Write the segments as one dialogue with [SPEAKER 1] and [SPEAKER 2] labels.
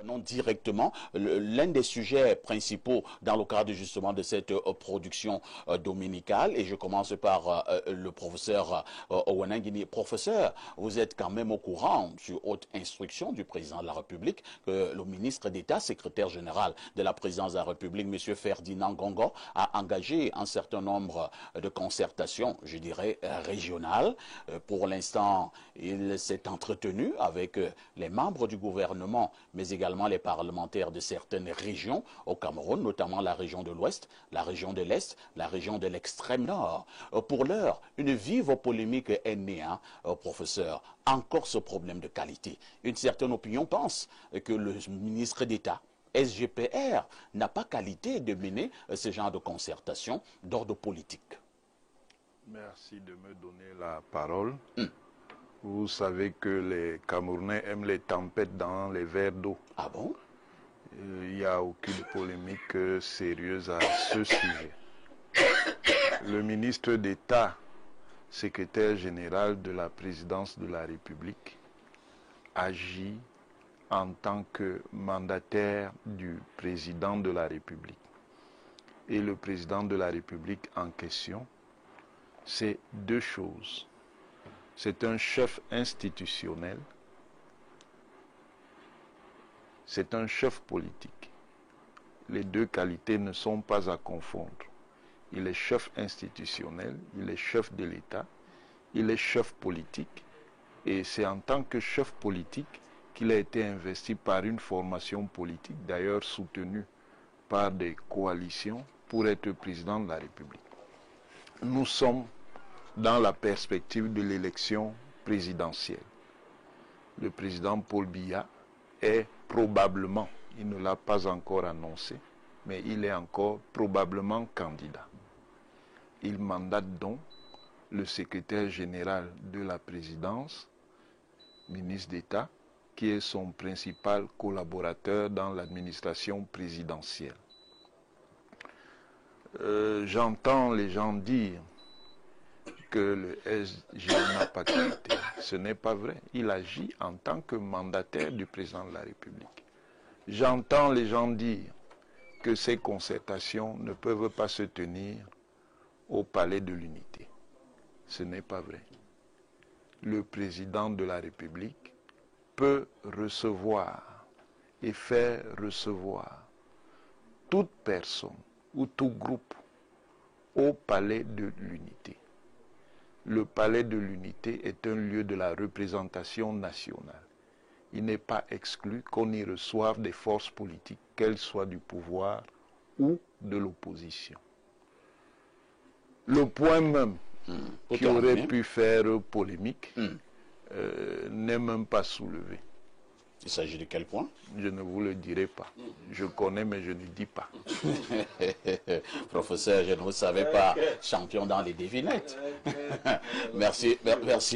[SPEAKER 1] Non, directement, l'un des sujets principaux dans le cadre justement de cette production dominicale, et je commence par le professeur Owanangini. Professeur, vous êtes quand même au courant, sur haute instruction du président de la République, que le ministre d'État, secrétaire général de la présidence de la République, M. Ferdinand Gongo, a engagé un certain nombre de concertations, je dirais, régionales. Pour l'instant, il s'est entretenu avec les membres du gouvernement, mais également les parlementaires de certaines régions au Cameroun, notamment la région de l'Ouest, la région de l'Est, la région de l'extrême Nord. Pour l'heure, une vive polémique est née, professeur. Encore ce problème de qualité. Une certaine opinion pense que le ministre d'État, SGPR, n'a pas qualité de mener ce genre de concertation d'ordre politique.
[SPEAKER 2] Merci de me donner la parole. Vous savez que les Camerounais aiment les tempêtes dans les verres d'eau.
[SPEAKER 1] Ah bon?
[SPEAKER 2] Il n'y a aucune polémique sérieuse à ce sujet. Le ministre d'État, secrétaire général de la présidence de la République, agit en tant que mandataire du président de la République. Et le président de la République en question, c'est deux choses. C'est un chef institutionnel, c'est un chef politique. Les deux qualités ne sont pas à confondre. Il est chef institutionnel, il est chef de l'État, il est chef politique. Et c'est en tant que chef politique qu'il a été investi par une formation politique, d'ailleurs soutenue par des coalitions, pour être président de la République. Nous sommes dans la perspective de l'élection présidentielle. Le président Paul Biya est probablement, il ne l'a pas encore annoncé, mais il est encore probablement candidat. Il mandate donc le secrétaire général de la présidence, ministre d'État, qui est son principal collaborateur dans l'administration présidentielle. J'entends les gens dire que le SG n'a pas quitté. Ce n'est pas vrai. Il agit en tant que mandataire du président de la République. J'entends les gens dire que ces concertations ne peuvent pas se tenir au palais de l'Unité. Ce n'est pas vrai. Le président de la République peut recevoir et faire recevoir toute personne ou tout groupe au palais de l'Unité. Le palais de l'Unité est un lieu de la représentation nationale. Il n'est pas exclu qu'on y reçoive des forces politiques, qu'elles soient du pouvoir ou de l'opposition. Le point même qui aurait pu faire polémique n'est même pas soulevé.
[SPEAKER 1] Il s'agit de quel point?
[SPEAKER 2] Je ne vous le dirai pas. Je connais, mais je ne dis pas.
[SPEAKER 1] Professeur, je ne vous savais pas champion dans les devinettes. Merci,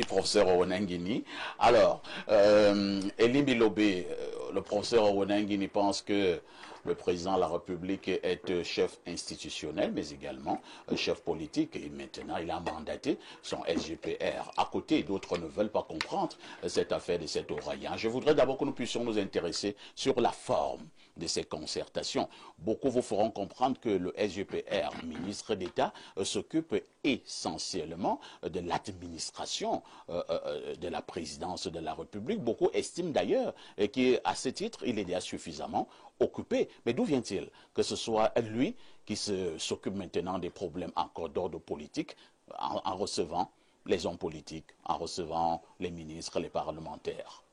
[SPEAKER 1] professeur Owanangini. Alors, Elimbi Lobé, le professeur Owanangini pense que le président de la République est chef institutionnel, mais également chef politique. Et maintenant, il a mandaté son SGPR. À côté, d'autres ne veulent pas comprendre cette affaire de cet ouragan. Je voudrais d'abord que nous puissions nous intéresser sur la forme de ces concertations. Beaucoup vous feront comprendre que le SGPR, ministre d'État, s'occupe essentiellement de l'administration de la présidence de la République. Beaucoup estiment d'ailleurs qu'à ce titre, il est déjà suffisamment occupé. Mais d'où vient-il que ce soit lui qui s'occupe maintenant des problèmes encore d'ordre politique en recevant les hommes politiques, en recevant les ministres, les parlementaires?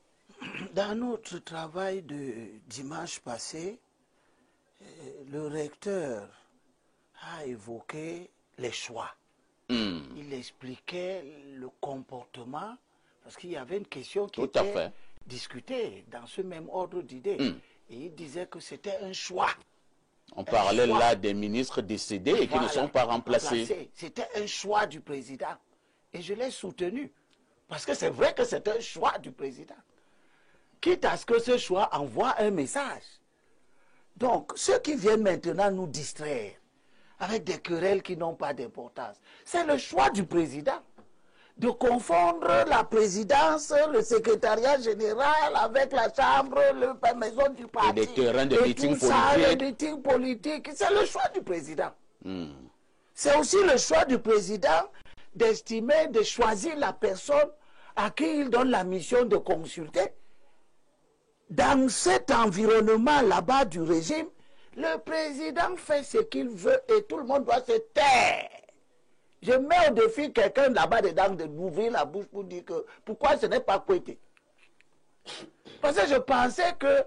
[SPEAKER 3] Dans notre travail de dimanche passé, le recteur a évoqué les choix. Il expliquait le comportement, parce qu'il y avait une question qui était discutée dans ce même ordre d'idées. Et il disait que c'était un choix.
[SPEAKER 1] On parlait là des ministres décédés et qui ne sont pas remplacés.
[SPEAKER 3] C'était un choix du président. Et je l'ai soutenu. Parce que c'est vrai que c'est un choix du président. Quitte à ce que ce choix envoie un message. Donc, ceux qui viennent maintenant nous distraire avec des querelles qui n'ont pas d'importance, c'est le choix du président. de confondre la présidence, le secrétariat général avec la chambre, la maison du parti.
[SPEAKER 1] Et des terrains de meeting
[SPEAKER 3] tout ça,
[SPEAKER 1] politique.
[SPEAKER 3] le meeting politique. C'est le choix du président. C'est aussi le choix du président d'estimer, de choisir la personne à qui il donne la mission de consulter. Dans cet environnement là-bas du régime, le président fait ce qu'il veut et tout le monde doit se taire. Je mets au défi quelqu'un là-bas dedans d'ouvrir la bouche pour dire que pourquoi ce n'est pas Kouété. Parce que je pensais que,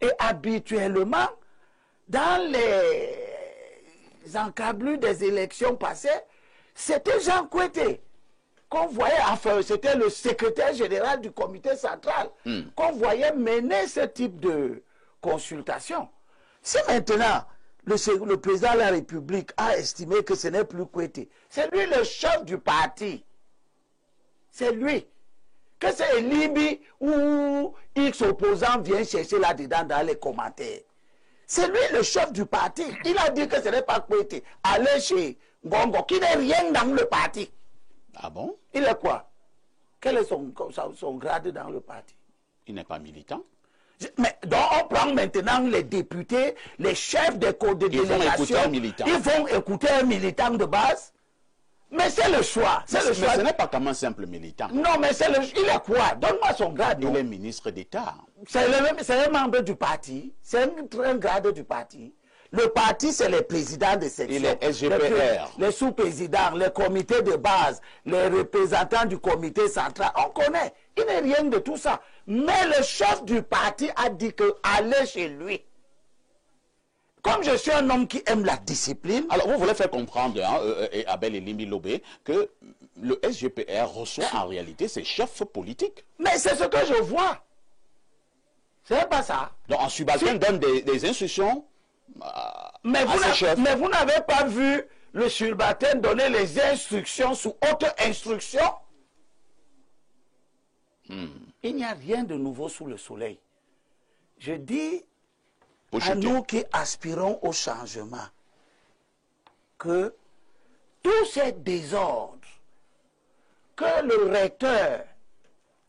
[SPEAKER 3] et habituellement, dans les encablures des élections passées, c'était Jean Kouété qu'on voyait, enfin c'était le secrétaire général du comité central, qu'on voyait mener ce type de consultation. Si maintenant, le président de la République a estimé que ce n'est plus Kouété, c'est lui le chef du parti. C'est lui. Que c'est Libi ou X opposant vient chercher là-dedans dans les commentaires. C'est lui le chef du parti. Il a dit que ce n'est pas Kouété. Allez chez Ngongo, qui n'est rien dans le parti.
[SPEAKER 1] Ah bon?
[SPEAKER 3] Il est quoi? Quel est son grade dans le parti?
[SPEAKER 1] Il n'est pas militant.
[SPEAKER 3] Mais donc on prend maintenant les députés, les chefs des codes de délégation. Ils vont écouter un militant de base. Mais c'est le choix.
[SPEAKER 1] Mais ce n'est pas comme un simple militant.
[SPEAKER 3] Non, mais c'est il est quoi? Donne-moi son grade.
[SPEAKER 1] Il est ministre d'État.
[SPEAKER 3] C'est un membre du parti. C'est un grade du parti. Le parti, c'est les présidents de section.
[SPEAKER 1] Il est SGPR.
[SPEAKER 3] Les sous-présidents, les comités de base, les représentants du comité central. On connaît. Il n'est rien de tout ça. Mais le chef du parti a dit que allez chez lui. Comme je suis un homme qui aime la discipline.
[SPEAKER 1] Alors, vous voulez faire comprendre, Abel Elimbi Lobé, que le SGPR reçoit en réalité ses chefs politiques.
[SPEAKER 3] Mais c'est ce que je vois. C'est pas ça.
[SPEAKER 1] Donc, en subalterne donne des instructions
[SPEAKER 3] mais vous n'avez pas vu le subalterne donner les instructions sous haute instruction. Il n'y a rien de nouveau sous le soleil. Je dis à nous qui aspirons au changement que tous ces désordres que le recteur,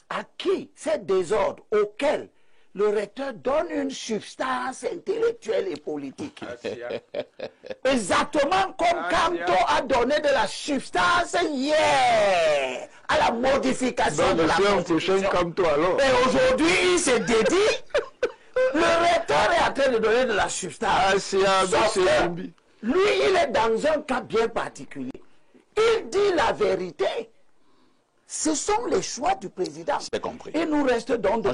[SPEAKER 3] à qui ces désordres auxquels le recteur donne une substance intellectuelle et politique. Exactement comme Camto a donné de la substance hier à la modification de la Constitution. Et aujourd'hui, il se dédie. Le recteur est en train de donner de la substance. Sauf que lui, il est dans un cas bien particulier. Il dit la vérité. Ce sont les choix du président.
[SPEAKER 1] C'est compris.
[SPEAKER 3] Il nous reste donc de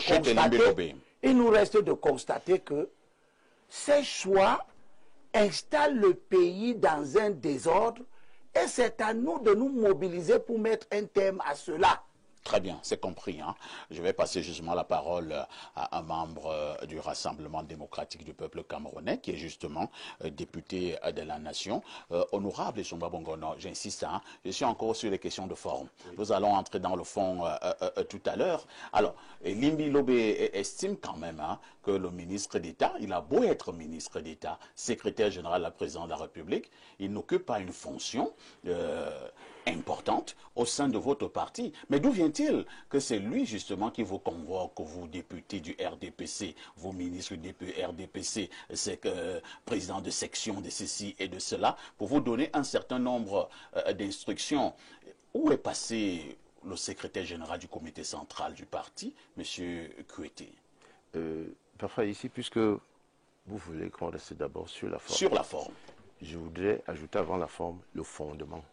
[SPEAKER 3] constater que ces choix installent le pays dans un désordre et c'est à nous de nous mobiliser pour mettre un terme à cela.
[SPEAKER 1] Très bien, c'est compris. Hein. Je vais passer justement la parole à un membre du Rassemblement démocratique du peuple camerounais, qui est justement député de la nation. Honorable Somba Bongono, j'insiste, hein, je suis encore sur les questions de forme. Oui. Nous allons entrer dans le fond tout à l'heure. Alors, Limbi Lobé estime quand même que le ministre d'État, il a beau être ministre d'État, secrétaire général de la présidence de la République, il n'occupe pas une fonction importante au sein de votre parti. Mais d'où vient-il que c'est lui justement qui vous convoque, vous députés du RDPC, vos ministres du RDPC, président de section de ceci et de cela, pour vous donner un certain nombre d'instructions? Où est passé le secrétaire général du comité central du parti, M. Kouété?
[SPEAKER 4] Parfois ici, puisque vous voulez qu'on reste d'abord sur la forme.
[SPEAKER 1] Sur la forme.
[SPEAKER 4] Je voudrais ajouter avant la forme le fondement.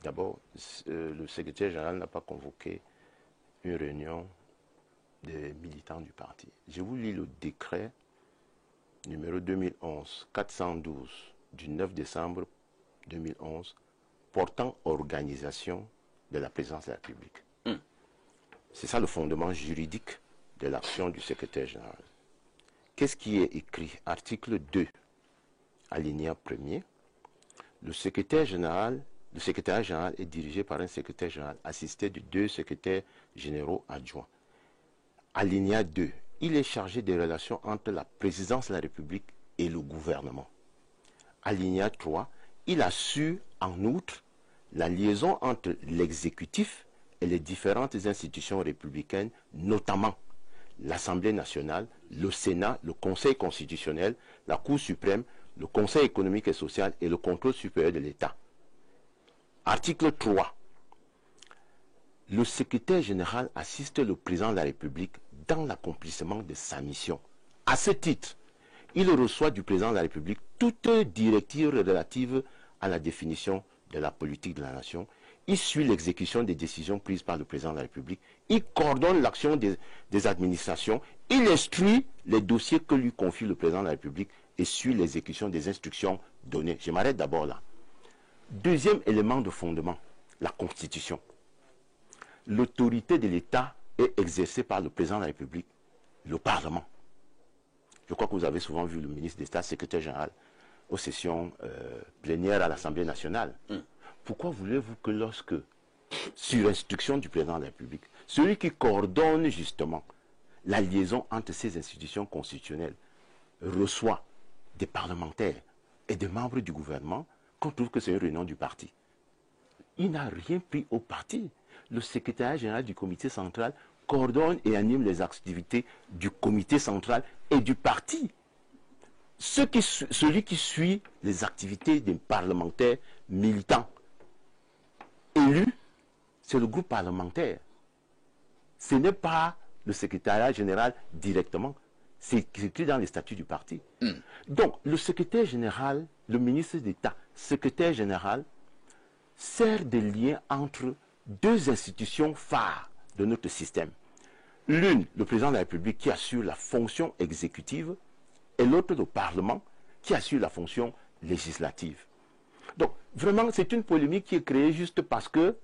[SPEAKER 4] D'abord, le secrétaire général n'a pas convoqué une réunion des militants du parti. Je vous lis le décret numéro 2011-412 du 9 décembre 2011 portant organisation de la présidence de la République. C'est ça le fondement juridique de l'action du secrétaire général. Qu'est-ce qui est écrit? Article 2, alinéa 1er. Le secrétaire général est dirigé par un secrétaire général assisté de 2 secrétaires généraux adjoints. Alinéa 2. Il est chargé des relations entre la présidence de la République et le gouvernement. Alinéa 3. Il assure en outre la liaison entre l'exécutif et les différentes institutions républicaines, notamment l'Assemblée nationale, le Sénat, le Conseil constitutionnel, la Cour suprême, le Conseil économique et social et le contrôle supérieur de l'État. Article 3. Le secrétaire général assiste le président de la République dans l'accomplissement de sa mission. À ce titre, il reçoit du président de la République toute directive relative à la définition de la politique de la nation. Il suit l'exécution des décisions prises par le président de la République. Il coordonne l'action des administrations. Il instruit les dossiers que lui confie le président de la République et suit l'exécution des instructions données. Je m'arrête d'abord là. Deuxième élément de fondement, la Constitution. L'autorité de l'État est exercée par le président de la République, le Parlement. Je crois que vous avez souvent vu le ministre d'État, secrétaire général, aux sessions plénières à l'Assemblée nationale. Pourquoi voulez-vous que lorsque, sur instruction du président de la République, celui qui coordonne justement la liaison entre ces institutions constitutionnelles reçoit des parlementaires et des membres du gouvernement, qu'on trouve que c'est une réunion du parti? Il n'a rien pris au parti. Le secrétaire général du comité central coordonne et anime les activités du comité central et du parti. Celui qui suit les activités des parlementaires militants élus, c'est le groupe parlementaire. Ce n'est pas le secrétariat général directement. C'est écrit dans les statuts du parti. Donc, le secrétaire général, le ministre d'État, secrétaire général, sert de lien entre deux institutions phares de notre système. L'une, le président de la République, qui assure la fonction exécutive, et l'autre, le Parlement, qui assure la fonction législative. Donc, vraiment, c'est une polémique qui est créée juste parce que,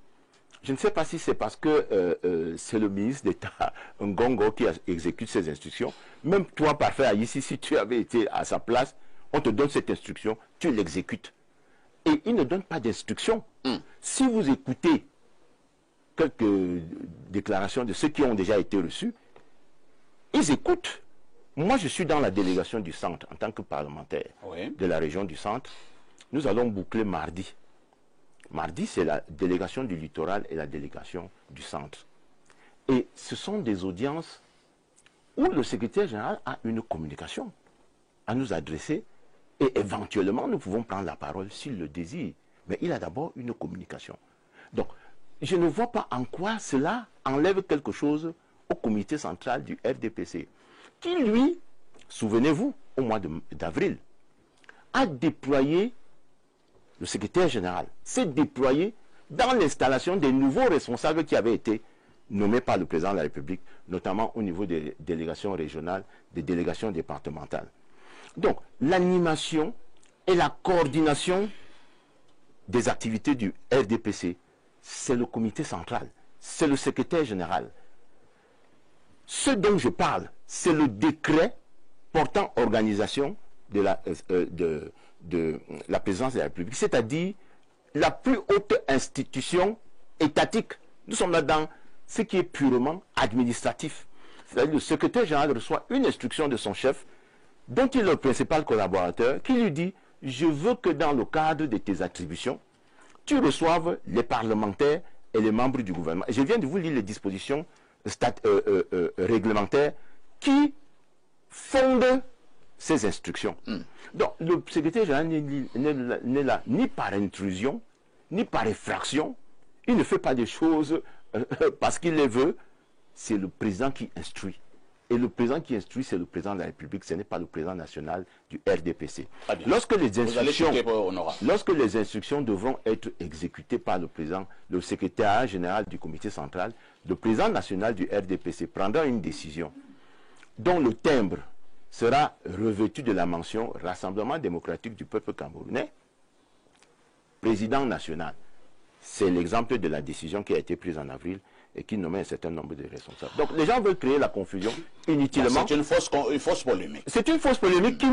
[SPEAKER 4] je ne sais pas si c'est parce que c'est le ministre d'État, Ngongo, qui exécute ces instructions. Même toi, parfait, ici, si tu avais été à sa place, on te donne cette instruction, tu l'exécutes. Et il ne donne pas d'instruction. Si vous écoutez quelques déclarations de ceux qui ont déjà été reçus, ils écoutent. Moi, je suis dans la délégation du centre en tant que parlementaire de la région du centre. Nous allons boucler mardi. Mardi, c'est la délégation du littoral et la délégation du centre. Et ce sont des audiences où le secrétaire général a une communication à nous adresser et éventuellement nous pouvons prendre la parole s'il le désire. Mais il a d'abord une communication. Donc, je ne vois pas en quoi cela enlève quelque chose au comité central du RDPC, qui lui, souvenez-vous, au mois d'avril, a déployé, le secrétaire général s'est déployé dans l'installation des nouveaux responsables qui avaient été nommés par le président de la République, notamment au niveau des délégations régionales, des délégations départementales. Donc, l'animation et la coordination des activités du RDPC, c'est le comité central, c'est le secrétaire général. Ce dont je parle, c'est le décret portant organisation de la présidence de la République, c'est-à-dire la plus haute institution étatique. Nous sommes là dans ce qui est purement administratif. C'est-à-dire le secrétaire général reçoit une instruction de son chef, dont il est le principal collaborateur, qui lui dit « Je veux que dans le cadre de tes attributions, tu reçoives les parlementaires et les membres du gouvernement. » Je viens de vous lire les dispositions réglementaires qui fondent ces instructions. Donc, le secrétaire général n'est là ni par intrusion, ni par effraction. Il ne fait pas des choses parce qu'il les veut. C'est le président qui instruit. Et le président qui instruit, c'est le président de la République. Ce n'est pas le président national du RDPC. Lorsque les instructions devront être exécutées par le président, le secrétaire général du comité central, le président national du RDPC prendra une décision dont le timbre sera revêtu de la mention Rassemblement démocratique du peuple camerounais, président national. C'est l'exemple de la décision qui a été prise en avril et qui nommait un certain nombre de responsables. Donc les gens veulent créer la confusion inutilement.
[SPEAKER 1] C'est une fausse polémique.
[SPEAKER 4] C'est une fausse polémique qui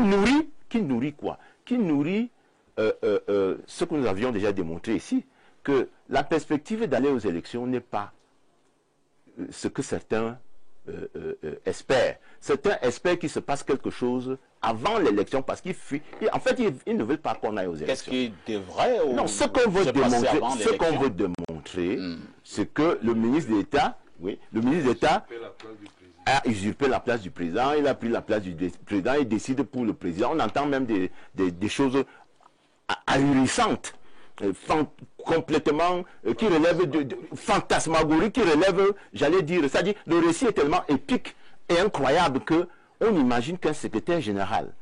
[SPEAKER 4] nourrit quoi? Qui nourrit ce que nous avions déjà démontré ici, que la perspective d'aller aux élections n'est pas ce que certains espèrent. Certains espèrent qu'il se passe quelque chose avant l'élection parce qu'ils fuient. En fait, ils ne veulent pas qu'on aille aux élections.
[SPEAKER 1] Qu'est-ce qui devrait ou
[SPEAKER 4] non, ce qu'on veut démontrer, démontré, c'est que le ministre d'État, oui, le ministre d'État a usurpé la place du président, il a pris la place du président, il décide pour le président. On entend même des choses ahurissantes, complètement, qui relèvent de fantasmagorie, qui relèvent, j'allais dire, c'est-à-dire, le récit est tellement épique et incroyable que on imagine qu'un secrétaire général,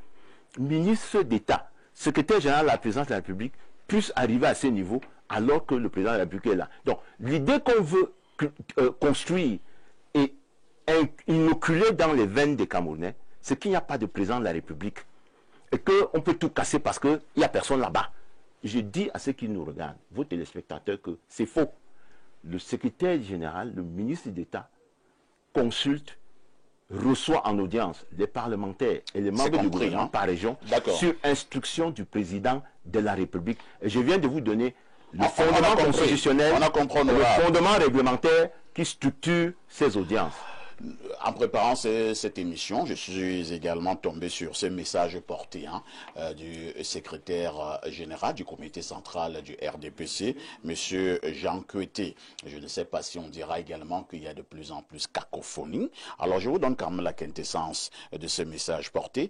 [SPEAKER 4] ministre d'État, secrétaire général de la présidence de la République, puisse arriver à ce niveau alors que le président de la République est là. Donc, l'idée qu'on veut construire et inoculer dans les veines des Camerounais, c'est qu'il n'y a pas de président de la République et qu'on peut tout casser parce qu'il n'y a personne là-bas. Je dis à ceux qui nous regardent, vos téléspectateurs, que c'est faux. Le secrétaire général, le ministre d'État, consulte, reçoit en audience les parlementaires et les membres du gouvernement par région sur instruction du président de la République. Et je viens de vous donner le fondement constitutionnel, le fondement réglementaire qui structure ces audiences.
[SPEAKER 1] En préparant cette émission, je suis également tombé sur ce message porté du secrétaire général du comité central du RDPC, M. Jean Kueté. Je ne sais pas si on dira également qu'il y a de plus en plus cacophonie. Alors je vous donne quand même la quintessence de ce message porté.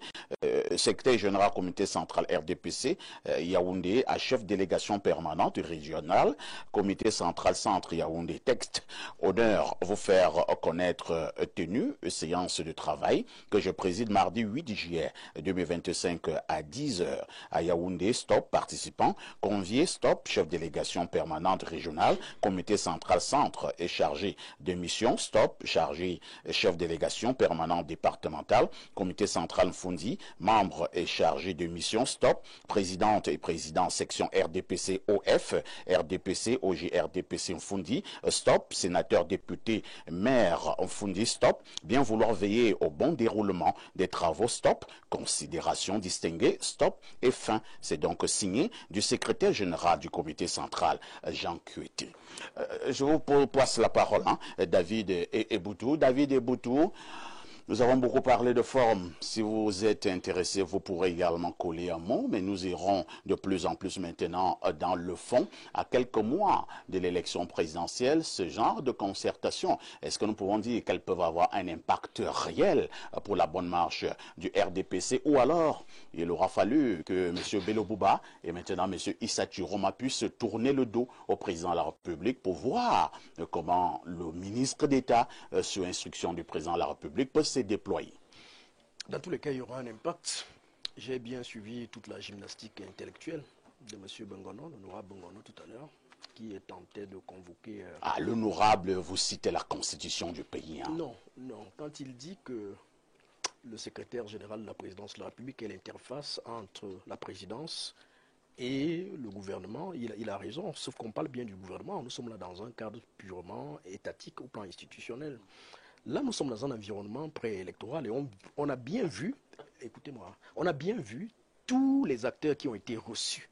[SPEAKER 1] Secrétaire général comité central RDPC, Yaoundé, à chef délégation permanente régionale, comité central centre Yaoundé, texte, honneur vous faire connaître tenue, séance de travail que je préside mardi 8 juillet 2025 à 10h à Yaoundé, stop, participants, conviés, stop, chef délégation permanente régionale, comité central centre et chargé de mission, stop, chargé, chef délégation permanente départementale, comité central Mfundi, membre et chargé de mission, stop, présidente et président section RDPC OF, RDPC OG RDPC Mfundi, stop, sénateur député maire Mfundi, stop, bien vouloir veiller au bon déroulement des travaux, stop, considération distinguée, stop, et fin. C'est donc signé du secrétaire général du comité central, Jean Kueté. Je vous passe la parole, David Eboutou. David Eboutou, nous avons beaucoup parlé de forme. Si vous êtes intéressé, vous pourrez également coller un mot, mais nous irons de plus en plus maintenant dans le fond. À quelques mois de l'élection présidentielle, ce genre de concertation, est-ce que nous pouvons dire qu'elles peuvent avoir un impact réel pour la bonne marche du RDPC, ou alors il aura fallu que M. Bello Bouba et maintenant M. Issa Chiroma puissent tourner le dos au président de la République pour voir comment le ministre d'État, sur instruction du président de la République, peut se déployer.
[SPEAKER 5] Dans tous les cas, il y aura un impact. J'ai bien suivi toute la gymnastique intellectuelle de M. Bengono, l'honorable Bengono tout à l'heure, qui est tenté de convoquer...
[SPEAKER 1] Ah, l'honorable, vous citez la constitution du pays.
[SPEAKER 5] Non, non. Quand il dit que le secrétaire général de la présidence de la République est l'interface entre la présidence et le gouvernement, il a raison, sauf qu'on parle bien du gouvernement. Nous sommes là dans un cadre purement étatique au plan institutionnel. Là, nous sommes dans un environnement préélectoral et on a bien vu, écoutez-moi, on a bien vu tous les acteurs qui ont été reçus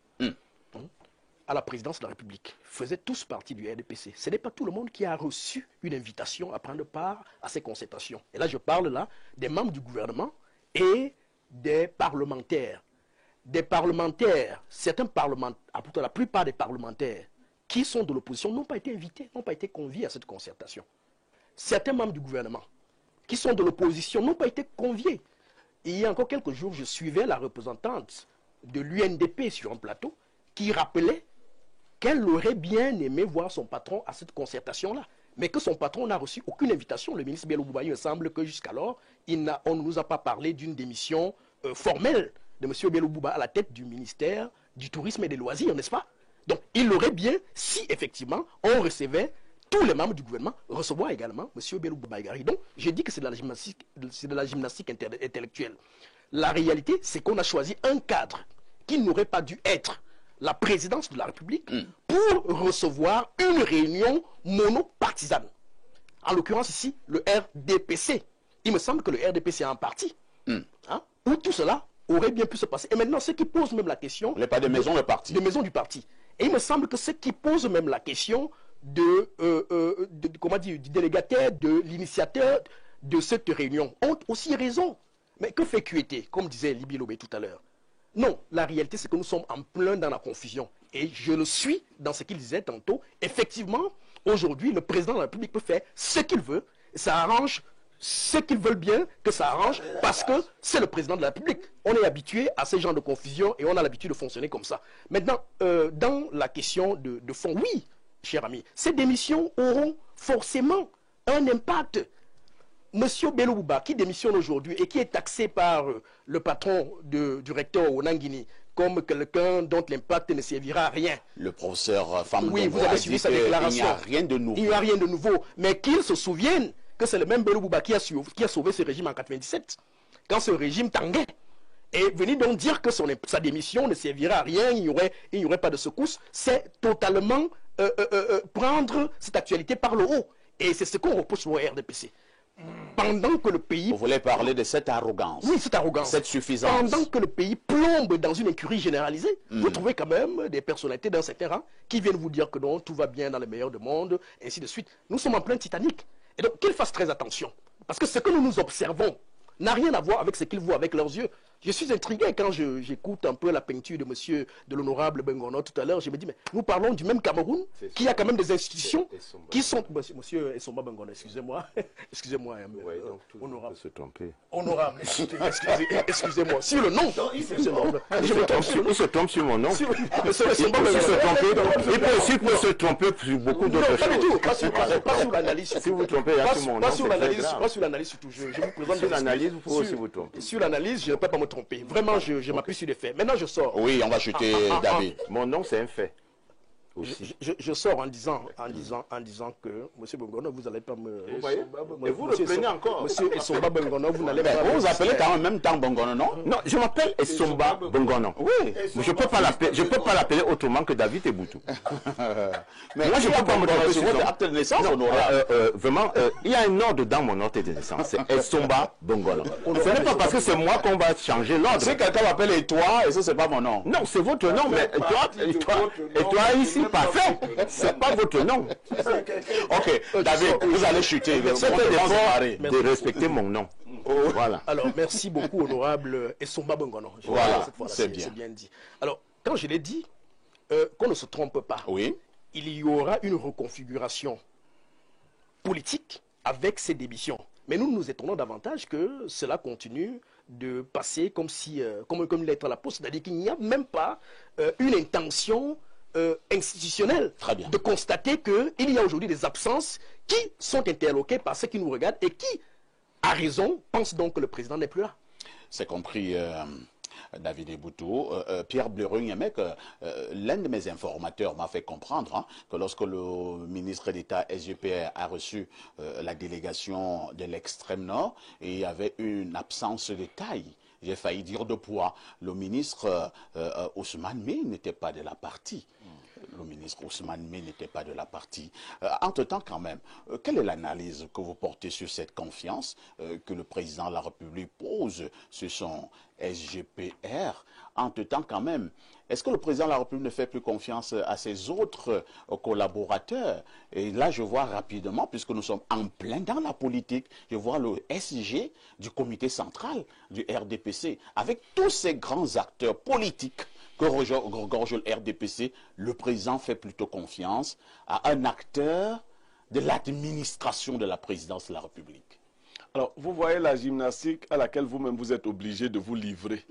[SPEAKER 5] à la présidence de la République faisaient tous partie du RDPC. Ce n'est pas tout le monde qui a reçu une invitation à prendre part à ces concertations. Et là, je parle là des membres du gouvernement et des parlementaires. Des parlementaires, certains parlementaires, plutôt la plupart des parlementaires qui sont de l'opposition n'ont pas été invités, n'ont pas été conviés à cette concertation. Certains membres du gouvernement qui sont de l'opposition n'ont pas été conviés. Et il y a encore quelques jours, je suivais la représentante de l'UNDP sur un plateau qui rappelait qu'elle aurait bien aimé voir son patron à cette concertation-là, mais que son patron n'a reçu aucune invitation. Le ministre Bello Bouba, il me semble que jusqu'alors, on ne nous a pas parlé d'une démission formelle de M. Bello Bouba à la tête du ministère du Tourisme et des Loisirs, n'est-ce pas? Donc, il aurait bien, si effectivement, on recevait tous les membres du gouvernement, recevoir également M. Bello Bouba Gari. Donc, j'ai dit que c'est de la gymnastique intellectuelle. La réalité, c'est qu'on a choisi un cadre qui n'aurait pas dû être la présidence de la République pour recevoir une réunion monopartisane. En l'occurrence ici, le RDPC. Il me semble que le RDPC a un parti où tout cela aurait bien pu se passer. Et maintenant, ce qui pose même la question...
[SPEAKER 1] Il n'y a pas de maison de parti.
[SPEAKER 5] De maison du parti. Et il me semble que ce qui pose même la question comment dire, du délégataire, de l'initiateur de cette réunion ont aussi raison. Mais que fait QET, comme disait Libi Lobé tout à l'heure? Non, la réalité, c'est que nous sommes en plein dans la confusion. Et je le suis dans ce qu'il disait tantôt. Effectivement, aujourd'hui, le président de la République peut faire ce qu'il veut. Ça arrange ceux qu'ils veulent bien que ça arrange parce que c'est le président de la République. On est habitué à ce genre de confusion et on a l'habitude de fonctionner comme ça. Maintenant, dans la question de fond, oui, cher ami, ces démissions auront forcément un impact. Monsieur Bello Bouba, qui démissionne aujourd'hui et qui est taxé par le patron du recteur Onangini comme quelqu'un dont l'impact ne servira à rien.
[SPEAKER 1] Le professeur Famdongo
[SPEAKER 5] oui, vous avez suivi sa déclaration.
[SPEAKER 1] Il n'y a rien de nouveau.
[SPEAKER 5] Il n'y a rien de nouveau. Mais qu'il se souvienne que c'est le même Bello Bouba qui a sauvé ce régime en 97, quand ce régime tanguait. Et venir donc dire que sa démission ne servira à rien, il n'y aurait pas de secousse, c'est totalement prendre cette actualité par le haut. Et c'est ce qu'on repousse au RDPC. Pendant que le pays...
[SPEAKER 1] Vous voulez parler de cette arrogance?
[SPEAKER 5] Oui, cette arrogance.
[SPEAKER 1] Cette suffisance.
[SPEAKER 5] Pendant que le pays plombe dans une incurie généralisée, vous trouvez quand même des personnalités d'un certain rang qui viennent vous dire que non, tout va bien dans le meilleur du monde, ainsi de suite. Nous sommes en plein Titanic. Et donc, qu'ils fassent très attention. Parce que ce que nous observons n'a rien à voir avec ce qu'ils voient avec leurs yeux. Je suis intrigué quand j'écoute un peu la peinture de l'honorable Bengono tout à l'heure. Je me dis, mais nous parlons du même Cameroun, qui a quand même des institutions qui sont... Monsieur Essomba Bengono, excusez-moi. Excusez-moi, honorable.
[SPEAKER 4] Se tromper.
[SPEAKER 5] Honorable, excusez-moi. Sur le nom, je me trompe sur
[SPEAKER 4] Il se trompe sur mon nom.
[SPEAKER 5] S'il
[SPEAKER 4] Il peut se tromper sur beaucoup d'autres choses.
[SPEAKER 5] Pas du tout, pas sur l'analyse.
[SPEAKER 4] Si vous trompez, il y a sur mon nom.
[SPEAKER 5] Pas sur l'analyse, surtout. Je vous présente
[SPEAKER 4] sur l'analyse, vous pouvez aussi vous tromper.
[SPEAKER 5] Sur l'analyse, je ne peux pas me tromper. Vraiment, je m'appuie sur les faits. Maintenant, je sors.
[SPEAKER 1] Oui, on va chuter David.
[SPEAKER 4] Mon nom, c'est un fait.
[SPEAKER 5] Je sors en disant que, monsieur Bengono, vous n'allez pas me...
[SPEAKER 4] Vous voyez? Et vous le prenez encore.
[SPEAKER 5] Monsieur Essomba Bengono, vous n'allez pas...
[SPEAKER 1] Vous vous appelez quand même même temps Bengono, non?
[SPEAKER 4] Non, je m'appelle Essomba Bengono. Oui. Je ne peux pas l'appeler autrement que David Eboutou.
[SPEAKER 1] Mais moi, je ne peux pas me tromper sur votre acte de naissance, honorable.
[SPEAKER 4] Vraiment, il y a un ordre dans mon ordre de naissance. C'est Essomba Bengono. Ce n'est pas parce que c'est moi qu'on va changer l'ordre.
[SPEAKER 1] Si quelqu'un m'appelle Étoile, et ça, c'est pas mon nom.
[SPEAKER 4] Non, c'est votre nom, mais toi ici, parfait. C'est pas votre nom.
[SPEAKER 1] Ok, David, vous allez chuter.
[SPEAKER 4] C'est de respecter mon nom. Voilà.
[SPEAKER 5] Alors, merci beaucoup, honorable Essomba Bengono.
[SPEAKER 1] Voilà, c'est
[SPEAKER 5] bien dit. Alors, quand je l'ai dit, qu'on ne se trompe pas,
[SPEAKER 1] oui,
[SPEAKER 5] il y aura une reconfiguration politique avec ces démissions. Mais nous nous étonnons davantage que cela continue de passer comme une lettre à la poste, c'est-à-dire qu'il n'y a même pas une intention institutionnelle de constater qu'il y a aujourd'hui des absences qui sont interloquées par ceux qui nous regardent et qui, à raison, pensent donc que le président n'est plus là.
[SPEAKER 1] C'est compris, David Eboutou. Pierre Bleurung-Yemek, l'un de mes informateurs m'a fait comprendre que lorsque le ministre d'État SGPR a reçu la délégation de l'extrême nord, il y avait une absence de taille. J'ai failli dire de poids. Le ministre Ousmane Mey n'était pas de la partie. Le ministre Ousmane Mey n'était pas de la partie. Entre-temps, quand même, quelle est l'analyse que vous portez sur cette confiance que le président de la République pose sur son SGPR? Entre-temps, quand même, est-ce que le président de la République ne fait plus confiance à ses autres collaborateurs? Et là, je vois rapidement, puisque nous sommes en plein dans la politique, je vois le SG du comité central du RDPC, avec tous ces grands acteurs politiques que regorge le RDPC, le président fait plutôt confiance à un acteur de l'administration de la présidence de la République.
[SPEAKER 6] Alors, vous voyez la gymnastique à laquelle vous-même vous êtes obligé de vous livrer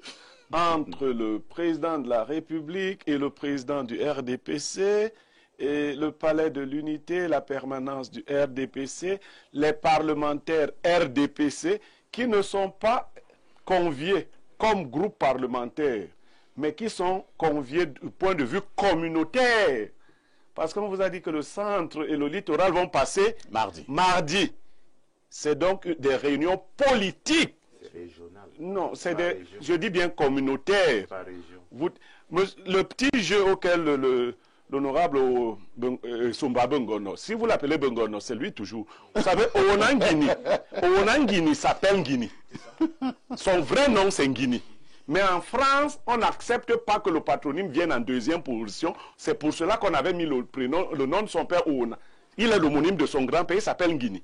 [SPEAKER 6] entre le président de la République et le président du RDPC, et le palais de l'unité, la permanence du RDPC, les parlementaires RDPC qui ne sont pas conviés comme groupe parlementaire, mais qui sont conviés du point de vue communautaire. Parce qu'on vous a dit que le centre et le littoral vont passer mardi. C'est donc des réunions politiques.
[SPEAKER 4] Régional.
[SPEAKER 6] Non, c'est des, je dis bien communautaires.
[SPEAKER 4] Par région.
[SPEAKER 6] Le petit jeu auquel l'honorable Somba Bengono, si vous l'appelez Bengono, c'est lui toujours. Vous savez, Onangini s'appelle Guinée. Son vrai nom, c'est Guinée. Mais en France, on n'accepte pas que le patronyme vienne en deuxième position. C'est pour cela qu'on avait mis le nom de son père Oona. Il est l'homonyme de son grand-père, il s'appelle Guinée.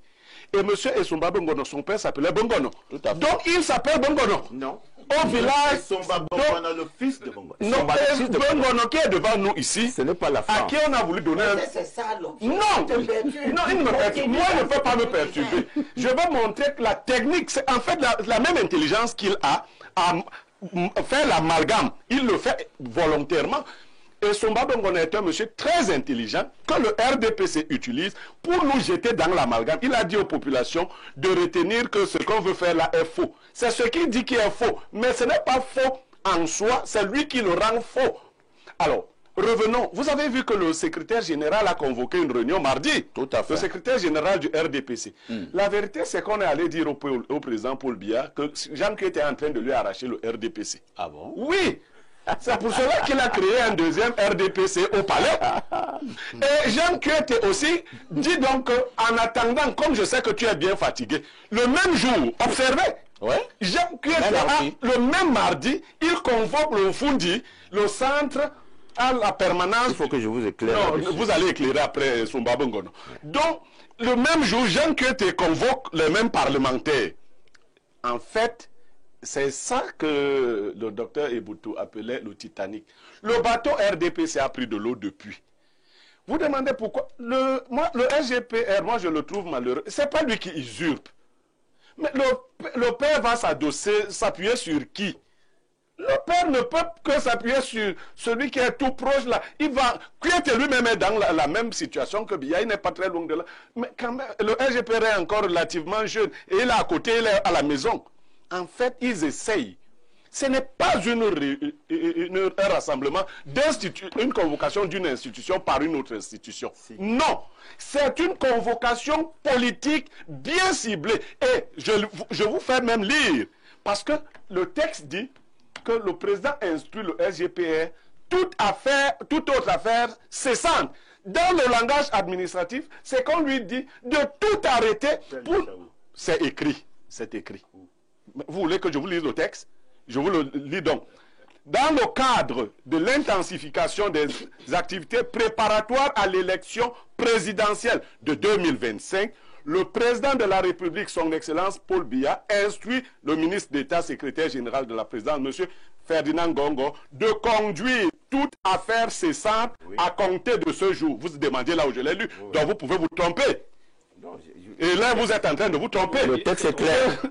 [SPEAKER 6] Et M. Essomba Bengono, son père s'appelait Bengono. Donc il s'appelle Bengono.
[SPEAKER 4] Non.
[SPEAKER 6] au village.
[SPEAKER 4] On a le fils de Bongo.
[SPEAKER 6] Non, Bongo qui est devant nous ici,
[SPEAKER 4] ce n'est pas la France.
[SPEAKER 6] À qui on a voulu donner un...
[SPEAKER 3] C'est ça l'objet.
[SPEAKER 6] Non, non, il ne me perturbe. Moi, il ne peut pas me perturber. Je vais montrer que la technique, c'est en fait la même intelligence qu'il a à faire l'amalgame. Il le fait volontairement. Et Somba Bongo est un monsieur très intelligent que le RDPC utilise pour nous jeter dans l'amalgame. Il a dit aux populations de retenir que ce qu'on veut faire là est faux. C'est ce qu'il dit qui est faux. Mais ce n'est pas faux en soi, c'est lui qui le rend faux. Alors, revenons. Vous avez vu que le secrétaire général a convoqué une réunion mardi.
[SPEAKER 1] Tout à fait.
[SPEAKER 6] Le secrétaire général du RDPC. La vérité, c'est qu'on est allé dire au président Paul Biya que Jean-Claude était en train de lui arracher le RDPC.
[SPEAKER 1] Ah bon?
[SPEAKER 6] Oui. C'est pour cela qu'il a créé un deuxième RDPC au palais. Et Jean Kuete aussi dit donc en attendant, comme je sais que tu es bien fatigué, le même jour, observez,
[SPEAKER 1] Ouais.
[SPEAKER 6] Jean Kuete le même mardi, il convoque le Fundi, le centre à la permanence.
[SPEAKER 4] Il faut que je vous éclaire.
[SPEAKER 6] Non, vous allez éclairer après Somba Bongo. Donc, le même jour, Jean Kuete convoque les mêmes parlementaires. En fait, c'est ça que le docteur Eboutou appelait le Titanic. Le bateau RDPC a pris de l'eau depuis. Vous demandez pourquoi. Le SGPR, moi je le trouve malheureux. C'est pas lui qui usurpe. Mais le père va s'appuyer sur qui? Le père ne peut que s'appuyer sur celui qui est tout proche là. Il va, Kuete lui-même est dans la même situation que Biya, il n'est pas très loin de là. Mais quand même, le SGPR est encore relativement jeune et il est à côté, il est à la maison. En fait, ils essayent. Ce n'est pas un rassemblement, une convocation d'une institution par une autre institution. Si. Non, c'est une convocation politique bien ciblée. Et je vous fais même lire, parce que le texte dit que le président instruit le SGPR toute autre affaire cessante. Dans le langage administratif, c'est qu'on lui dit de tout arrêter pour... C'est écrit, c'est écrit. Vous voulez que je vous lise le texte? Je vous le lis donc. Dans le cadre de l'intensification des activités préparatoires à l'élection présidentielle de 2025, le président de la République, son Excellence Paul Biya, instruit le ministre d'État, secrétaire général de la présidence, M. Ferdinand Gongo, de conduire toute affaire cessante à compter de ce jour. Vous demandez là où je l'ai lu, donc vous pouvez vous tromper. Et là, vous êtes en train de vous tromper.
[SPEAKER 4] Le texte est clair.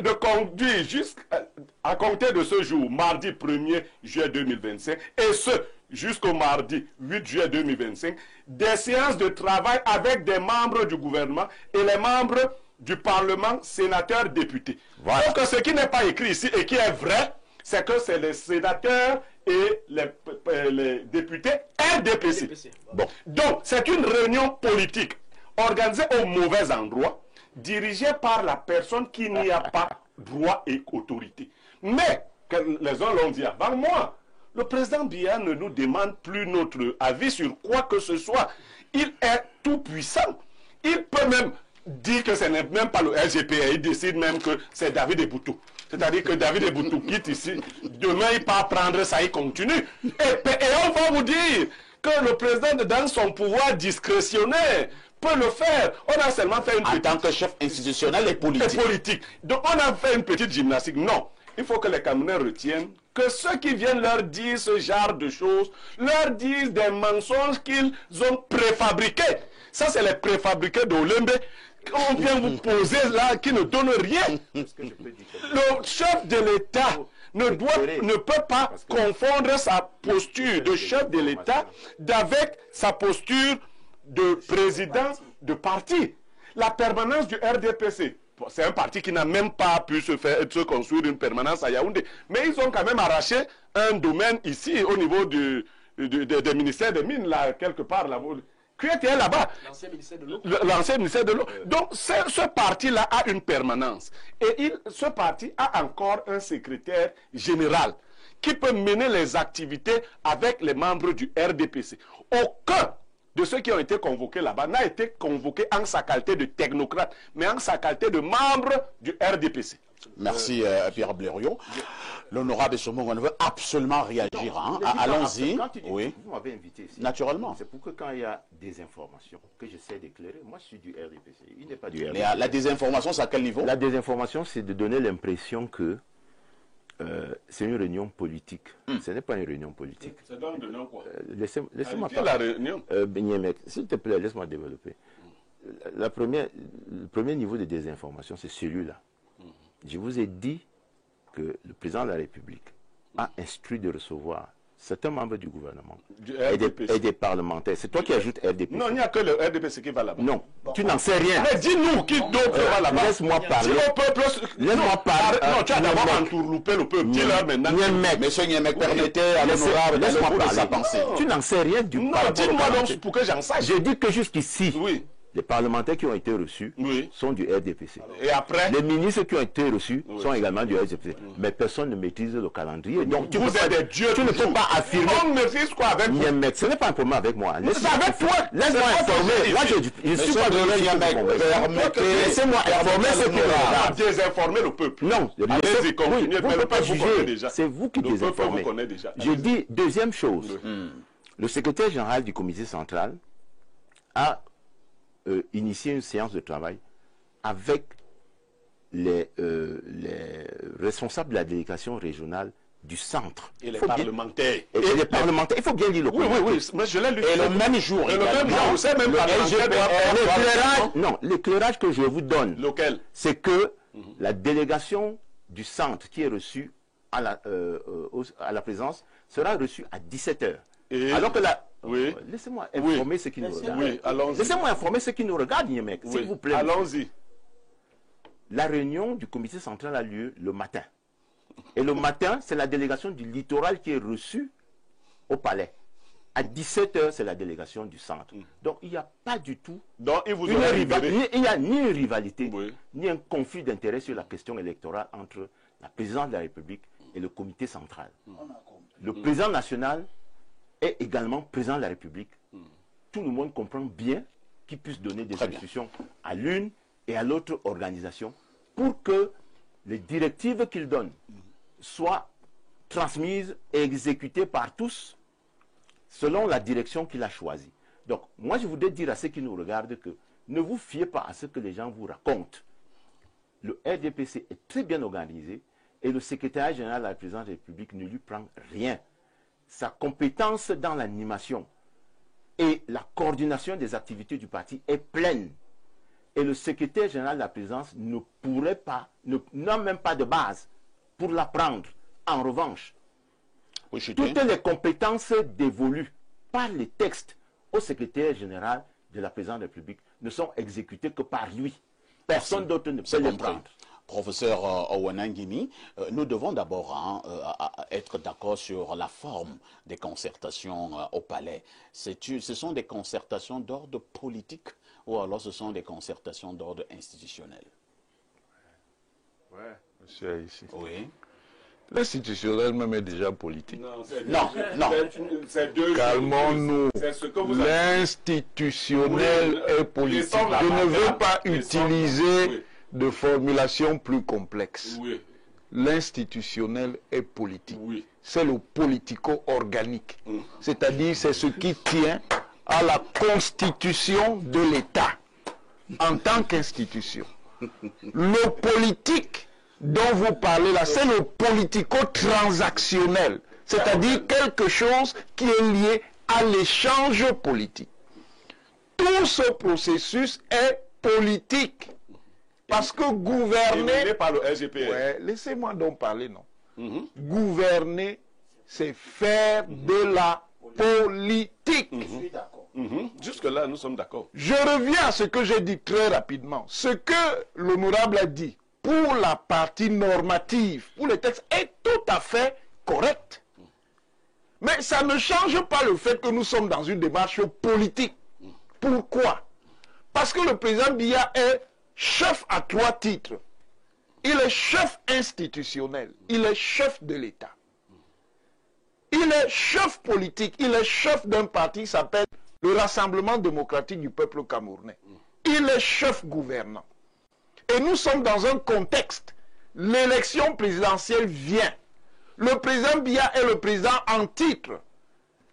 [SPEAKER 6] De conduire jusqu'à compter de ce jour, mardi 1er juillet 2025, et ce, jusqu'au mardi 8 juillet 2025, des séances de travail avec des membres du gouvernement et les membres du Parlement, sénateurs, députés. Voilà. Donc, ce qui n'est pas écrit ici et qui est vrai, c'est que c'est les sénateurs et les députés RDPC. Bon. Donc, c'est une réunion politique organisée au mauvais endroit, dirigée par la personne qui n'y a pas droit et autorité. Mais, les uns l'ont dit avant moi, le président Biya ne nous demande plus notre avis sur quoi que ce soit. Il est tout puissant. Il peut même dire que ce n'est même pas le SGPR. Il décide même que c'est David Eboutou. C'est-à-dire que David Eboutou quitte ici. Demain, il part prendre ça, il continue. Et on va vous dire que le président, dans son pouvoir discrétionnaire, peut le faire. On a seulement fait une
[SPEAKER 1] en tant que chef institutionnel et politique.
[SPEAKER 6] Donc on a fait une petite gymnastique. Non. Il faut que les Camerounais retiennent que ceux qui viennent leur dire ce genre de choses, leur disent des mensonges qu'ils ont préfabriqués. Ça, c'est les préfabriqués d'Olembe qu'on vient vous poser là, qui ne donnent rien. Le chef de l'État ne peut pas confondre sa posture de chef de l'État avec sa posture de président de parti. La permanence du RDPC, c'est un parti qui n'a même pas pu se construire une permanence à Yaoundé. Mais ils ont quand même arraché un domaine ici, au niveau des ministères des Mines, là, quelque part, là. Qui était là-bas? L'ancien ministère de l'eau. L'ancien ministère de l'eau. Donc, ce parti-là a une permanence. Et ce parti a encore un secrétaire général qui peut mener les activités avec les membres du RDPC. Aucun de ceux qui ont été convoqués là-bas n'a été convoqué en sa qualité de technocrate, mais en sa qualité de membre du RDPC.
[SPEAKER 1] Merci Pierre Blériot. L'honorable Somongo veut absolument réagir. Hein? Allons-y. Oui.
[SPEAKER 4] Vous m'avez invité ici.
[SPEAKER 1] Naturellement.
[SPEAKER 4] C'est pour que quand il y a des informations que j'essaie d'éclairer, moi je suis du RDPC, il n'est pas du RDPC.
[SPEAKER 1] Mais la désinformation, c'est à quel niveau?
[SPEAKER 4] La désinformation, c'est de donner l'impression que c'est une réunion politique. Ce n'est pas une réunion politique.
[SPEAKER 6] C'est donc de nom quoi?
[SPEAKER 4] Laissez-moi
[SPEAKER 6] parler. La réunion.
[SPEAKER 4] Benyamin, s'il te plaît, laisse-moi développer. Le premier niveau de désinformation, c'est celui-là. Je vous ai dit que le président de la République a instruit de recevoir certains membres du gouvernement et des parlementaires. C'est toi qui ajoutes RDPC.
[SPEAKER 6] Non, il n'y a que le RDPC qui va là-bas.
[SPEAKER 4] Non, tu n'en sais rien.
[SPEAKER 6] Mais dis-nous qui d'autre va là-bas.
[SPEAKER 4] Laisse-moi parler.
[SPEAKER 6] Dis au peuple.
[SPEAKER 4] Laisse-moi parler.
[SPEAKER 6] Non, tu as d'abord entourloupé le peuple. Dis-leur maintenant.
[SPEAKER 1] Monsieur Niemek, permettez à l'honorable de sa pensée.
[SPEAKER 4] Tu n'en sais rien du
[SPEAKER 6] Non, dis-moi donc pour que j'en sache.
[SPEAKER 4] Je dis que jusqu'ici,
[SPEAKER 6] oui,
[SPEAKER 4] les parlementaires qui ont été reçus sont du RDPC.
[SPEAKER 6] Et après?
[SPEAKER 4] Les ministres qui ont été reçus sont également du RDPC. Mais personne ne maîtrise le calendrier. Donc
[SPEAKER 6] vous êtes des dieux.
[SPEAKER 4] Tu ne peux pas affirmer.
[SPEAKER 6] On maîtrise quoi avec vous?
[SPEAKER 4] Ce n'est pas un problème avec moi.
[SPEAKER 6] C'est avec toi.
[SPEAKER 4] Laisse-moi informer. Moi, je ne suis pas de laissez-moi informer ce qui me
[SPEAKER 6] désinformer le peuple.
[SPEAKER 4] Non.
[SPEAKER 6] Allez-y, continuez.
[SPEAKER 4] Vous ne pouvez pas juger. C'est vous qui désinformez. Je dis, deuxième chose. Le secrétaire général du comité central a initier une séance de travail avec les responsables de la délégation régionale du centre.
[SPEAKER 6] Et les parlementaires.
[SPEAKER 4] Et les parlementaires. Il faut bien lire le
[SPEAKER 6] Oui, mais je l'ai lu.
[SPEAKER 1] Et le même jour.
[SPEAKER 6] Et le même jour, vous savez, même parlementaire.
[SPEAKER 4] Non, l'éclairage que je vous donne,
[SPEAKER 6] lequel?
[SPEAKER 4] C'est que la délégation du centre qui est reçue à la présence sera reçue à 17h. Alors que la...
[SPEAKER 6] Oui.
[SPEAKER 4] Laissez-moi informer ceux qui nous regardent.
[SPEAKER 6] Oui, allons-y.
[SPEAKER 4] Laissez-moi informer ceux qui nous regardent, Niemek, s'il vous plaît.
[SPEAKER 6] Allons-y.
[SPEAKER 4] La réunion du comité central a lieu le matin. Et le matin, c'est la délégation du littoral qui est reçue au palais. À 17h, c'est la délégation du centre. Donc, il n'y a pas du tout il n'y a ni une rivalité, ni un conflit d'intérêts sur la question électorale entre la présidence de la République et le comité central. Le président national est également président de la République. Tout le monde comprend bien qu'il puisse donner des instructions à l'une et à l'autre organisation pour que les directives qu'il donne soient transmises et exécutées par tous selon la direction qu'il a choisie. Donc, moi, je voudrais dire à ceux qui nous regardent que ne vous fiez pas à ce que les gens vous racontent. Le RDPC est très bien organisé et le secrétaire général de la présidence de la République ne lui prend rien. Sa compétence dans l'animation et la coordination des activités du parti est pleine. Et le secrétaire général de la présidence ne pourrait pas, n'a même pas de base pour la prendre. En revanche, toutes les compétences dévolues par les textes au secrétaire général de la présidence de la République ne sont exécutées que par lui. Personne d'autre ne peut les prendre.
[SPEAKER 1] Professeur Owanangini, nous devons d'abord être d'accord sur la forme des concertations au palais. Ce sont des concertations d'ordre politique ou alors ce sont des concertations d'ordre institutionnel?
[SPEAKER 2] Oui, monsieur ici.
[SPEAKER 1] Oui.
[SPEAKER 2] L'institutionnel même est déjà politique.
[SPEAKER 1] Non.
[SPEAKER 2] Calmons-nous. L'institutionnel est politique. Je ne veux pas utiliser de formulation plus complexe. L'institutionnel est politique. C'est le politico-organique. C'est-à-dire, c'est ce qui tient à la constitution de l'État en tant qu'institution. Le politique dont vous parlez là, c'est le politico-transactionnel. C'est-à-dire quelque chose qui est lié à l'échange politique. Tout ce processus est politique. Parce que gouverner...
[SPEAKER 6] par le RGPR.
[SPEAKER 2] Ouais, laissez-moi donc parler, non. Gouverner, c'est faire de la politique.
[SPEAKER 3] Je suis d'accord.
[SPEAKER 6] Jusque-là, nous sommes d'accord.
[SPEAKER 2] Je reviens à ce que j'ai dit très rapidement. Ce que l'honorable a dit pour la partie normative, pour les textes, est tout à fait correct. Mais ça ne change pas le fait que nous sommes dans une démarche politique. Pourquoi? Parce que le président Biya est chef à 3 titres. Il est chef institutionnel. Il est chef de l'État. Il est chef politique. Il est chef d'un parti qui s'appelle le Rassemblement démocratique du peuple camerounais. Il est chef gouvernant. Et nous sommes dans un contexte. L'élection présidentielle vient. Le président Biya est le président en titre.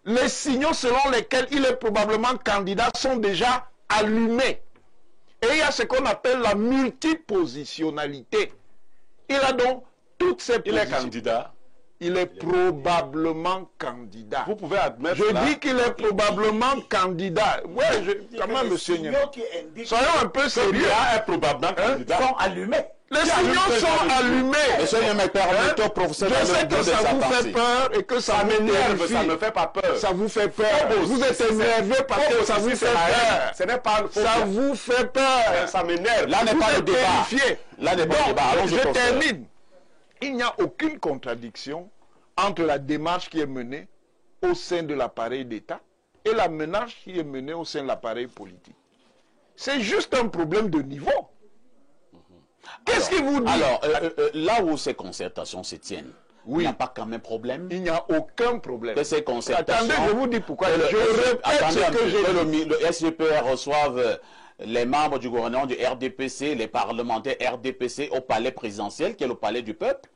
[SPEAKER 2] Les signaux selon lesquels il est probablement candidat sont déjà allumés. Et il y a ce qu'on appelle la multipositionnalité. Il a donc toutes ces
[SPEAKER 6] Il est
[SPEAKER 2] positions.
[SPEAKER 6] candidat.
[SPEAKER 2] Il est probablement candidat.
[SPEAKER 6] Vous pouvez admettre
[SPEAKER 2] Je
[SPEAKER 6] là.
[SPEAKER 2] dis qu'il est probablement candidat. Ouais, quand même, monsieur Niamey. Soyons un peu sérieux.
[SPEAKER 6] Il est probablement candidat.
[SPEAKER 3] sont allumés.
[SPEAKER 2] Les signaux sont allumés.
[SPEAKER 1] Monsieur Niamey, permettez au professeur
[SPEAKER 2] Je sais
[SPEAKER 1] d'aller au
[SPEAKER 2] que
[SPEAKER 1] bout de
[SPEAKER 2] ça
[SPEAKER 1] sa
[SPEAKER 2] vous
[SPEAKER 1] pensée.
[SPEAKER 2] fait peur et que ça
[SPEAKER 6] Ça
[SPEAKER 2] vous
[SPEAKER 6] m'énerve,
[SPEAKER 2] terrifie.
[SPEAKER 6] ça ne me fait pas peur.
[SPEAKER 2] Ça vous fait peur.
[SPEAKER 6] Faux,
[SPEAKER 2] Vous êtes
[SPEAKER 6] c'est-
[SPEAKER 2] énervé parce
[SPEAKER 6] Faux,
[SPEAKER 2] que ça vous
[SPEAKER 6] c'est
[SPEAKER 2] fait
[SPEAKER 6] la haine.
[SPEAKER 2] peur.
[SPEAKER 6] Ce n'est pas le faux.
[SPEAKER 2] Ça vous fait peur.
[SPEAKER 6] Ça m'énerve.
[SPEAKER 1] Là n'est
[SPEAKER 2] Vous
[SPEAKER 1] pas le
[SPEAKER 2] êtes
[SPEAKER 1] débat.
[SPEAKER 2] terrifié.
[SPEAKER 1] Là n'est pas le
[SPEAKER 2] Donc,
[SPEAKER 1] débat. Allons-y,
[SPEAKER 2] je
[SPEAKER 1] professeur.
[SPEAKER 2] termine. Il n'y a aucune contradiction entre la démarche qui est menée au sein de l'appareil d'État et la menace qui est menée au sein de l'appareil politique. C'est juste un problème de niveau. Qu'est-ce qui vous dit?
[SPEAKER 1] Alors, là où ces concertations se tiennent,
[SPEAKER 2] Oui.
[SPEAKER 1] il n'y a pas quand même problème
[SPEAKER 2] Il n'y a aucun problème.
[SPEAKER 1] que ces concertations...
[SPEAKER 2] Attendez, je vous dis pourquoi.
[SPEAKER 1] que le-
[SPEAKER 2] Je répète
[SPEAKER 1] attendez
[SPEAKER 2] ce
[SPEAKER 1] un
[SPEAKER 2] que
[SPEAKER 1] peu,
[SPEAKER 2] j'ai
[SPEAKER 1] que
[SPEAKER 2] dit.
[SPEAKER 1] le SGPR reçoive les membres du gouvernement du RDPC, les parlementaires RDPC au palais présidentiel, qui est le palais du peuple.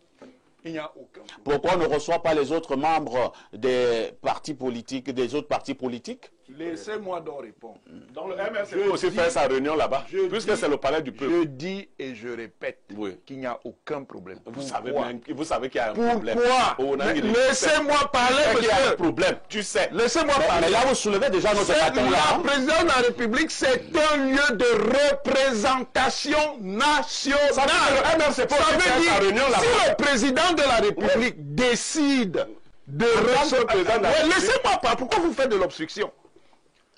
[SPEAKER 2] Il n'y a aucun problème.
[SPEAKER 1] Pourquoi on ne reçoit pas les autres membres des partis politiques, des autres partis politiques?
[SPEAKER 2] Laissez-moi donc répondre.
[SPEAKER 6] Donc le MRC peut aussi faire sa réunion là-bas,
[SPEAKER 2] je
[SPEAKER 6] puisque
[SPEAKER 2] dis-
[SPEAKER 6] c'est le palais du peuple.
[SPEAKER 2] Je dis et je répète
[SPEAKER 6] Oui.
[SPEAKER 2] qu'il n'y a aucun problème.
[SPEAKER 6] Vous savez
[SPEAKER 2] Pourquoi
[SPEAKER 6] qu'il y a un problème.
[SPEAKER 2] Pourquoi
[SPEAKER 6] Oh,
[SPEAKER 2] Mais
[SPEAKER 6] Nangili,
[SPEAKER 2] laissez-moi parler,
[SPEAKER 6] tu sais qu'il y a un
[SPEAKER 2] monsieur.
[SPEAKER 6] problème, tu sais.
[SPEAKER 2] Laissez-moi
[SPEAKER 1] Mais
[SPEAKER 2] parler.
[SPEAKER 1] là, vous soulevez déjà notre bâton là.
[SPEAKER 2] La
[SPEAKER 1] hein?
[SPEAKER 2] présidence de la République, c'est un lieu de représentation nationale.
[SPEAKER 6] Ça veut dire que le MRC peut
[SPEAKER 2] Ça
[SPEAKER 6] aussi
[SPEAKER 2] veut
[SPEAKER 6] faire sa
[SPEAKER 2] dire,
[SPEAKER 6] réunion là-bas.
[SPEAKER 2] si le président de la République décide de
[SPEAKER 6] tant que
[SPEAKER 2] recevoir...
[SPEAKER 6] président de la
[SPEAKER 2] Ouais,
[SPEAKER 6] République-
[SPEAKER 2] laissez-moi pas, pourquoi vous faites de l'obstruction?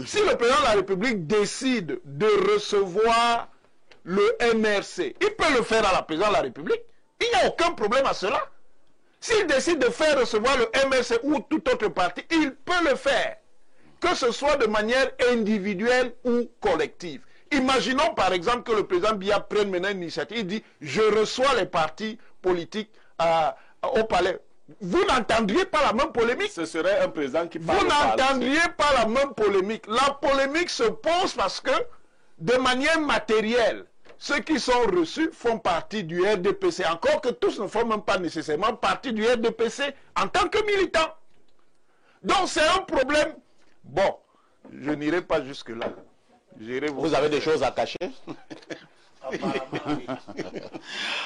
[SPEAKER 2] Si le président de la République décide de recevoir le MRC, il peut le faire à la présidence de la République. Il n'y a aucun problème à cela. S'il décide de faire recevoir le MRC ou tout autre parti, il peut le faire. Que ce soit de manière individuelle ou collective. Imaginons par exemple que le président Biya prenne maintenant une initiative. Il dit, je reçois les partis politiques au palais. Vous n'entendriez pas la même polémique.
[SPEAKER 6] Ce serait un président qui parle.
[SPEAKER 2] Vous n'entendriez pas la même polémique. La polémique se pose parce que, de manière matérielle, ceux qui sont reçus font partie du RDPC. Encore que tous ne font même pas nécessairement partie du RDPC en tant que militants. Donc c'est un problème. Bon, je n'irai pas jusque-là. J'irai
[SPEAKER 1] Vous avez des choses à cacher?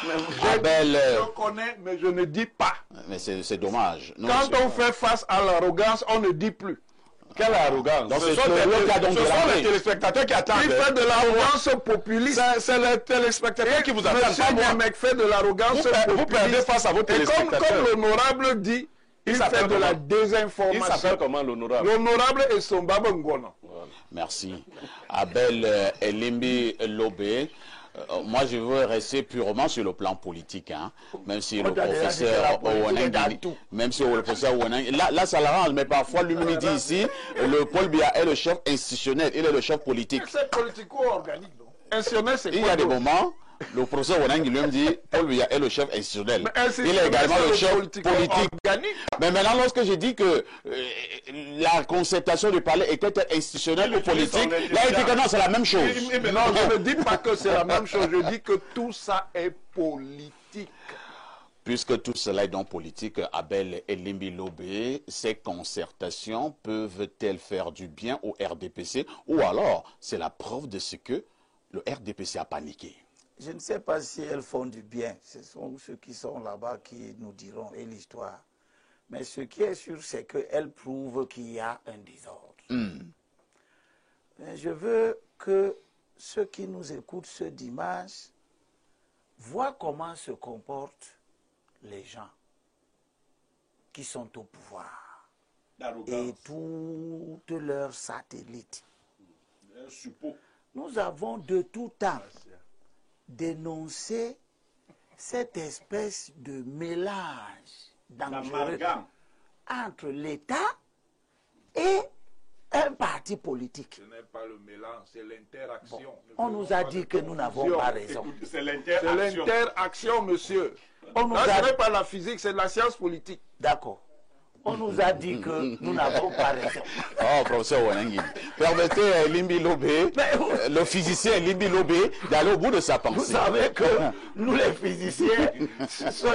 [SPEAKER 2] Je
[SPEAKER 1] Abel,
[SPEAKER 2] connais, mais je ne dis pas.
[SPEAKER 1] mais c'est dommage. Nous,
[SPEAKER 2] Quand on fait face à l'arrogance, on ne dit plus.
[SPEAKER 6] Quelle arrogance.
[SPEAKER 1] Donc
[SPEAKER 6] Ce
[SPEAKER 1] c'est
[SPEAKER 6] sont
[SPEAKER 1] Florian qui a donc
[SPEAKER 6] ce sont
[SPEAKER 1] délabré.
[SPEAKER 6] les téléspectateurs qui attendent.
[SPEAKER 2] Il fait de l'arrogance populiste.
[SPEAKER 6] C'est les téléspectateurs qui vous attendent, pas
[SPEAKER 2] Monsieur
[SPEAKER 6] moi.
[SPEAKER 2] Niamey fait de l'arrogance
[SPEAKER 6] Vous
[SPEAKER 2] populiste.
[SPEAKER 6] perdez face à vos
[SPEAKER 2] Et comme
[SPEAKER 6] téléspectateurs.
[SPEAKER 2] l'honorable dit, il
[SPEAKER 6] s'appelle
[SPEAKER 2] fait de la
[SPEAKER 6] comment? Il
[SPEAKER 2] désinformation.
[SPEAKER 6] s'appelle comment l'honorable?
[SPEAKER 2] L'honorable est son baba Ngono.
[SPEAKER 1] Merci. Abel Elimbi Lobé. Moi, je veux rester purement sur le plan politique, hein, même si le professeur Ouanangini, même si le professeur Ouanangini, là, ça l'arrange, mais parfois, lui-même dit ici, le Paul Biya est le chef institutionnel, il est le chef politique.
[SPEAKER 2] C'est politico-organique. Institutionnel, c'est
[SPEAKER 1] Il y
[SPEAKER 2] quoi
[SPEAKER 1] a des
[SPEAKER 2] d'autre?
[SPEAKER 1] moments, le professeur Ouanangini lui-même dit, Paul Biya est le chef institutionnel.
[SPEAKER 2] Mais
[SPEAKER 1] Il est
[SPEAKER 2] institutionnel,
[SPEAKER 1] également
[SPEAKER 2] c'est
[SPEAKER 1] le chef
[SPEAKER 2] politico-organique.
[SPEAKER 1] politique. Mais maintenant, lorsque j'ai dit que la concertation du palais était institutionnelle ou politique, là, il dit que non, c'est la même chose.
[SPEAKER 2] Non, je ne dis pas que c'est la même chose. Je dis que tout ça est politique.
[SPEAKER 1] Puisque tout cela est donc politique, Abel Elimbi Lobé, ces concertations peuvent-elles faire du bien au RDPC ou alors c'est la preuve de ce que le RDPC a paniqué?
[SPEAKER 3] Je ne sais pas si elles font du bien. Ce sont ceux qui sont là-bas qui nous diront et l'histoire. Mais ce qui est sûr, c'est qu'elles prouvent qu'il y a un désordre. Mais je veux que ceux qui nous écoutent ce dimanche voient comment se comportent les gens qui sont au pouvoir et toutes leurs satellites. Nous avons de tout temps dénoncé cette espèce de mélange dangereux entre l'État et un parti politique.
[SPEAKER 2] Ce n'est pas le mélange, c'est l'interaction.
[SPEAKER 3] On nous a dit que nous n'avons pas raison.
[SPEAKER 6] C'est
[SPEAKER 2] C'est
[SPEAKER 6] l'interaction.
[SPEAKER 2] l'interaction, monsieur.
[SPEAKER 3] On nous
[SPEAKER 2] Là,
[SPEAKER 3] a
[SPEAKER 2] ce n'est pas la physique, c'est de la science politique.
[SPEAKER 3] D'accord. On nous a dit que nous n'avons pas raison.
[SPEAKER 1] Oh, professeur Ouanangini, permettez à Elimbi Lobé, le physicien Elimbi Lobé, d'aller au bout de sa
[SPEAKER 3] Vous
[SPEAKER 1] pensée.
[SPEAKER 3] savez que nous, les physiciens,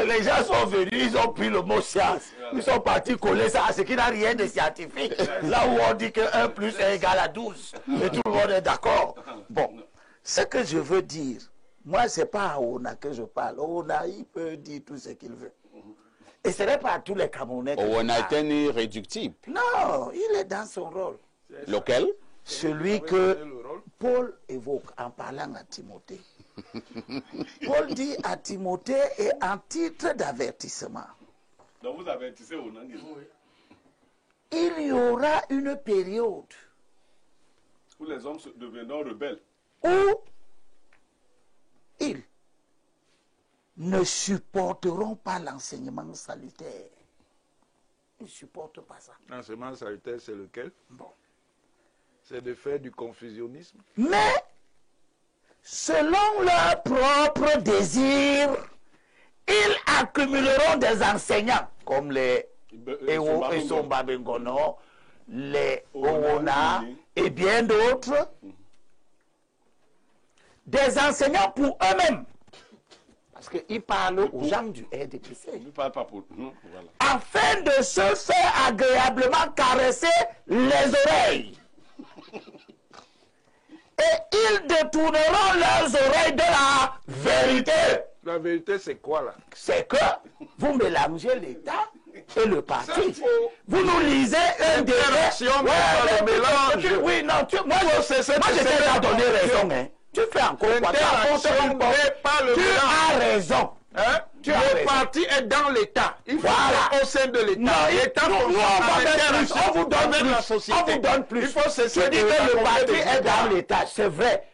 [SPEAKER 3] les gens sont venus, ils ont pris le mot science. Ils sont partis coller ça à ce qui n'a rien de scientifique. Là où on dit que 1 plus 1 égale à 12. Et tout le monde est d'accord. Bon, ce que je veux dire, Moi, ce n'est pas à Ouna que je parle. Ouna, il peut dire tout ce qu'il veut. Et ce n'est pas à tous les Camerounais que
[SPEAKER 1] Ouna
[SPEAKER 3] je
[SPEAKER 1] est
[SPEAKER 3] parle.
[SPEAKER 1] un irréductible.
[SPEAKER 3] Non, il est dans son rôle.
[SPEAKER 1] Lequel?
[SPEAKER 3] Celui que Paul évoque en parlant à Timothée. Paul dit à Timothée et en titre d'avertissement.
[SPEAKER 6] Donc vous avertissez au Nangui.
[SPEAKER 3] Il y aura une période
[SPEAKER 6] Où les hommes deviendront rebelles.
[SPEAKER 3] où ils ne supporteront pas l'enseignement salutaire. Ils ne supportent pas ça.
[SPEAKER 2] L'enseignement salutaire, c'est lequel?
[SPEAKER 3] Bon.
[SPEAKER 2] C'est de faire du confusionnisme.
[SPEAKER 3] Mais, selon leur propre désir, ils accumuleront des enseignants comme les Esomba Bengono, les Owona et bien d'autres. Des enseignants pour eux-mêmes. Parce qu'ils parlent aux gens du RDPC.
[SPEAKER 6] Je ne parle pas pour nous. Voilà.
[SPEAKER 3] Afin de se faire agréablement caresser les oreilles. Et ils détourneront leurs oreilles de la vérité.
[SPEAKER 2] La vérité, c'est quoi là?
[SPEAKER 3] C'est que vous mélangez l'État et le parti.
[SPEAKER 2] C'est faux.
[SPEAKER 3] Vous nous lisez un décret.
[SPEAKER 2] L'interaction, mais pas le mélange.
[SPEAKER 3] Oui, non, moi je
[SPEAKER 2] c'est
[SPEAKER 3] t'ai donné raison. Hein. Tu fais encore quoi?
[SPEAKER 2] L'interaction n'est pas le
[SPEAKER 3] Tu
[SPEAKER 2] mélange.
[SPEAKER 3] as raison.
[SPEAKER 2] Hein?
[SPEAKER 3] Tu as
[SPEAKER 2] Le
[SPEAKER 3] raison.
[SPEAKER 2] parti est dans l'État. Il faut
[SPEAKER 3] Voilà.
[SPEAKER 2] être au sein de
[SPEAKER 3] Non,
[SPEAKER 2] l'État. L'État
[SPEAKER 3] nous, on va faire plus. On vous donne
[SPEAKER 2] avec la
[SPEAKER 3] plus.
[SPEAKER 2] société.
[SPEAKER 3] On vous donne plus.
[SPEAKER 2] Il faut cesser
[SPEAKER 3] Tu dis
[SPEAKER 2] de
[SPEAKER 3] que le
[SPEAKER 2] raconter
[SPEAKER 3] parti
[SPEAKER 2] des
[SPEAKER 3] est
[SPEAKER 2] histoires.
[SPEAKER 3] dans l'État. C'est vrai.